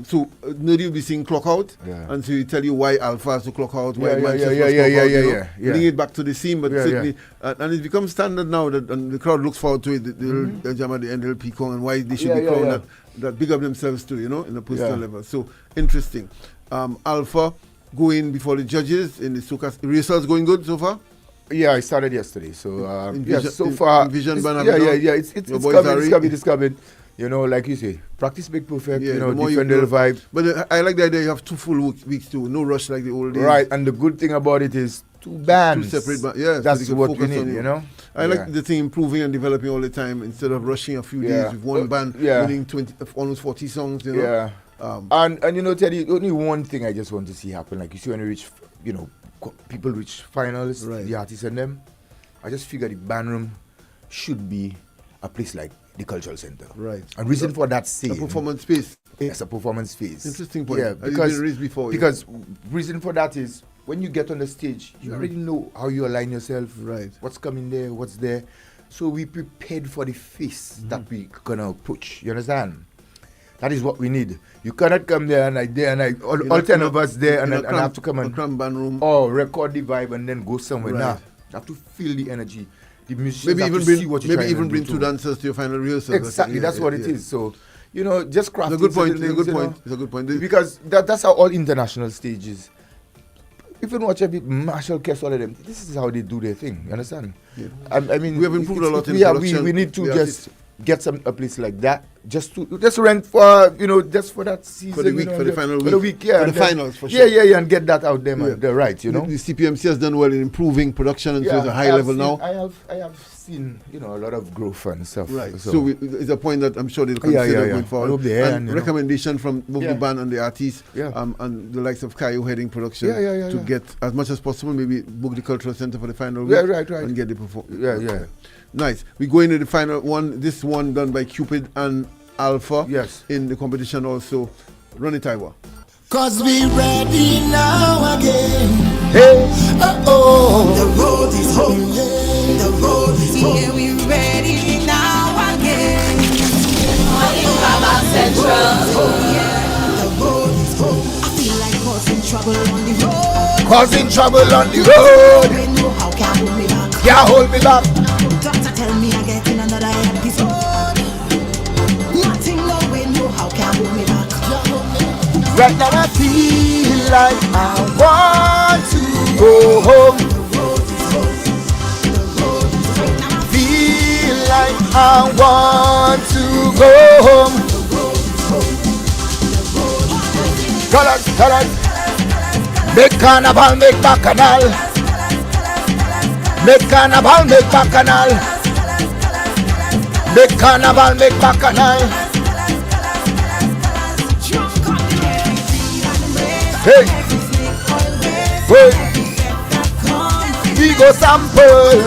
Speaker 10: So nobody will be seeing clock out, and so you tell you why Alpha has to clock out, why Manchester clock out. Bring it back to the scene, but certainly, and it's become standard now that and the crowd looks forward to it. They'll jam at the end of Pekong and why they should be crowned that big up themselves too, you know, in a personal level. So interesting. Alpha going before the judges in the soca rehearsals going good so far.
Speaker 20: Yeah, I started yesterday, so so far. It's coming. You know, like you say, practice make perfect, you know, different little vibe.
Speaker 10: But I like the idea you have 2 full weeks too, no rush like the old days.
Speaker 20: Right, and the good thing about it is 2 bands.
Speaker 10: 2 separate bands, yeah.
Speaker 20: That's
Speaker 10: so
Speaker 20: what we need, you know.
Speaker 10: I like the thing improving and developing all the time instead of rushing a few days with one band winning 20, almost 40 songs, you know.
Speaker 20: And you know, Teddy, only one thing I just want to see happen. Like you see when you reach, you know, people reach finals, the artists and them. I just figure the band room should be a place like the cultural center.
Speaker 10: Right.
Speaker 20: And reason for that
Speaker 10: a performance space.
Speaker 20: Yes, a performance space.
Speaker 10: Interesting point.
Speaker 20: Yeah, because reason for that is when you get on the stage, you already know how you align yourself.
Speaker 10: Right.
Speaker 20: What's coming there, what's there. So we prepared for the face that we gonna approach. You understand? That is what we need. You cannot come there and all 10 of us there and have to come and
Speaker 10: band room.
Speaker 20: Oh, record the vibe and then go somewhere.
Speaker 10: Right.
Speaker 20: Nah, you have to feel the energy. The musicians
Speaker 10: Maybe
Speaker 20: have
Speaker 10: even
Speaker 20: to
Speaker 10: bring,
Speaker 20: see what you're
Speaker 10: maybe
Speaker 20: trying
Speaker 10: even
Speaker 20: to
Speaker 10: bring
Speaker 20: do
Speaker 10: two
Speaker 20: too.
Speaker 10: dancers to your final rehearsal.
Speaker 20: Exactly, that's what it is. So, you know, just crafting.
Speaker 10: It's a good point.
Speaker 20: certain
Speaker 10: It's a good
Speaker 20: things, you
Speaker 10: point.
Speaker 20: know,
Speaker 10: It's a good point.
Speaker 20: Because that's how all international stages. If you watch every Marshall Kess, all of them, this is how they do their thing. You understand?
Speaker 10: Yeah.
Speaker 20: I mean,
Speaker 10: we have improved a lot in
Speaker 20: production. We need to just get a place like that, just rent for just for that season,
Speaker 10: for the week, for the final week,
Speaker 20: for the week, yeah,
Speaker 10: for the finals, for sure.
Speaker 20: Yeah, and get that out there, man. They're right, you know.
Speaker 10: The CPMC has done well in improving production, and so it's a high level now.
Speaker 20: I have seen a lot of growth and stuff.
Speaker 10: Right. So it's a point that I'm sure they'll consider going forward. And recommendation from both the band and the artists, and the likes of Caillou heading production to get as much as possible. Maybe book the cultural center for the final week,
Speaker 20: right,
Speaker 10: and get the performance.
Speaker 20: Yeah.
Speaker 10: Nice. We go into the final one. This one done by Cupid and Alpha.
Speaker 20: Yes.
Speaker 10: In the competition also. Run it, Iwa.
Speaker 3: Cause we ready now again.
Speaker 20: Hey.
Speaker 3: The road is home. The road is home. Yeah, we ready now again.
Speaker 14: Morning, Vaval Central.
Speaker 3: The road is home. I feel like causing trouble on the road.
Speaker 20: Causing trouble on the road.
Speaker 3: How can hold me back?
Speaker 20: Can't hold me back.
Speaker 3: Doctor tell me I get in another episode. Nothing no way, no how can hold me back.
Speaker 20: Right now I feel like I want to go home. Feel like I want to go home. Colors. Make carnival, make bacchanal. Make carnival, make bacchanal. Make carnival, make bacchanal. Hey, we go sample.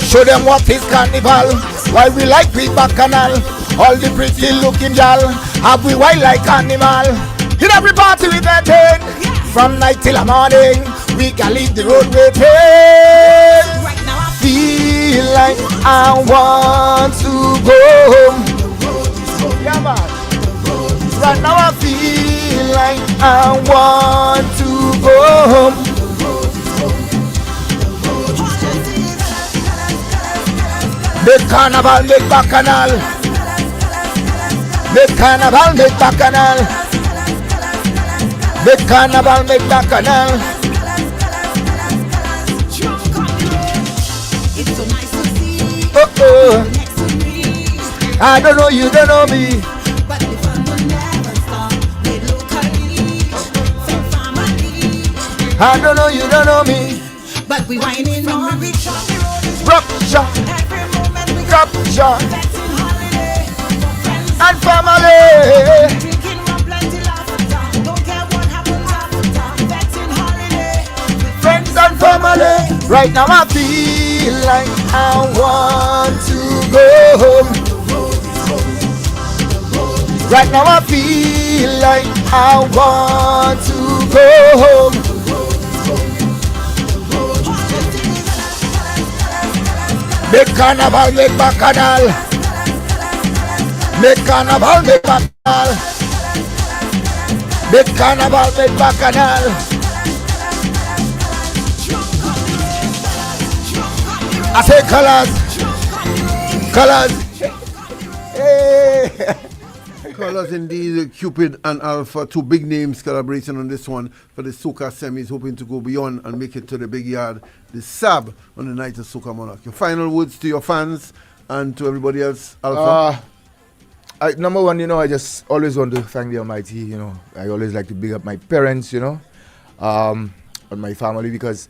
Speaker 20: Show them what is carnival. Why we like we bacchanal. All the pretty looking gal have we wild like animal. In every party we maintain. From night till the morning, we can leave the road waiting. Feel like I want to go home. Yeah, man. Right now I feel like I want to go home. Make carnival, make bacchanal. Make carnival, make bacchanal. Make carnival, make bacchanal. I don't know you, don't know me.
Speaker 3: But the fun will never stop. With locally, family.
Speaker 20: I don't know you, don't know me.
Speaker 3: But we whining on the road.
Speaker 20: Rupture.
Speaker 3: Every moment we
Speaker 20: capture.
Speaker 3: Flexing holiday. Friends
Speaker 20: and family.
Speaker 3: Drinking rum, plenty laughter. Don't care what happens after. Flexing holiday.
Speaker 20: Friends and family. Right now I feel like I want to go home. Right now I feel like I want to go home. Make carnival, make bacchanal. Make carnival, make bacchanal. Make carnival, make bacchanal. I say colors. Hey.
Speaker 10: Colors indeed, Cupid and Alpha, two big names collaboration on this one for the Soca semis, hoping to go beyond and make it to the big yard, the SAB on the night of Soca Monarch. Your final words to your fans and to everybody else, Alpha?
Speaker 20: Number one, I just always want to thank the Almighty. I always like to big up my parents, and my family because,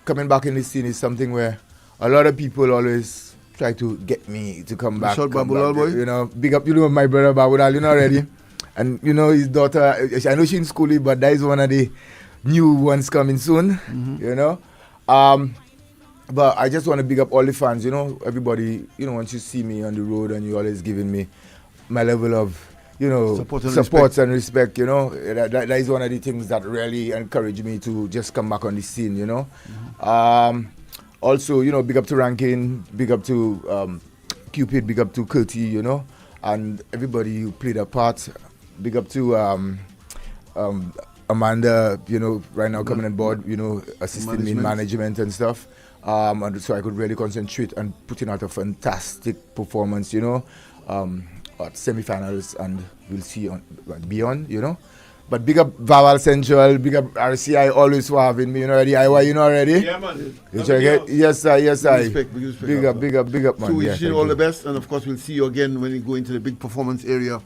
Speaker 20: coming back in the scene is something where a lot of people always try to get me to come back.
Speaker 10: Short Babulal boy.
Speaker 20: You know, big up, my brother Babulal, already. And, his daughter, I know she's in school, but that is one of the new ones coming soon, But I just want to big up all the fans, everybody, once you see me on the road and you always giving me my level of, support and respect, that is one of the things that really encourage me to just come back on the scene, Also, big up to Rankin, big up to Cupid, big up to Curti, and everybody who played a part. Big up to Amanda, right now coming on board, assisting me in management and stuff. And so I could really concentrate on putting out a fantastic performance, at semi-finals, and we'll see on beyond, But big up Vaval Central, big up RCI always for having me, already. Already?
Speaker 10: Yeah, man.
Speaker 20: You check it? Yes, sir, yes, sir.
Speaker 10: Respect.
Speaker 20: Big up, man.
Speaker 10: So we wish you all the best, and of course we'll see you again when we go into the big performance area on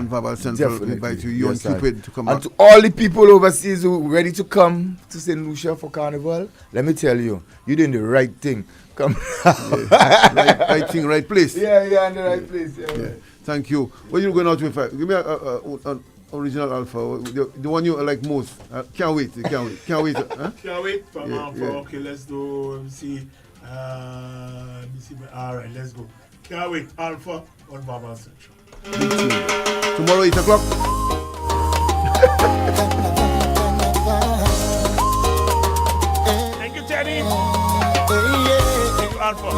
Speaker 10: Vaval Central.
Speaker 20: Definitely.
Speaker 10: We invite you and Cupid to come
Speaker 20: and
Speaker 10: back.
Speaker 20: to all the people overseas who are ready to come to St. Lucia for Carnival, let me tell you, you're doing the right thing. Come.
Speaker 10: right thing, right place.
Speaker 20: Yeah, in the right place. Yeah.
Speaker 10: Thank you. What are you going out with? Give me an original Alpha, the one you like most. Can't wait. Can't wait
Speaker 17: from Alpha. Okay, let's do. Let me see. All right, let's go. Can't wait. Alpha on Vaval Central.
Speaker 10: Tomorrow 8 o'clock.
Speaker 17: Thank you, Teddy. Thank you, Alpha.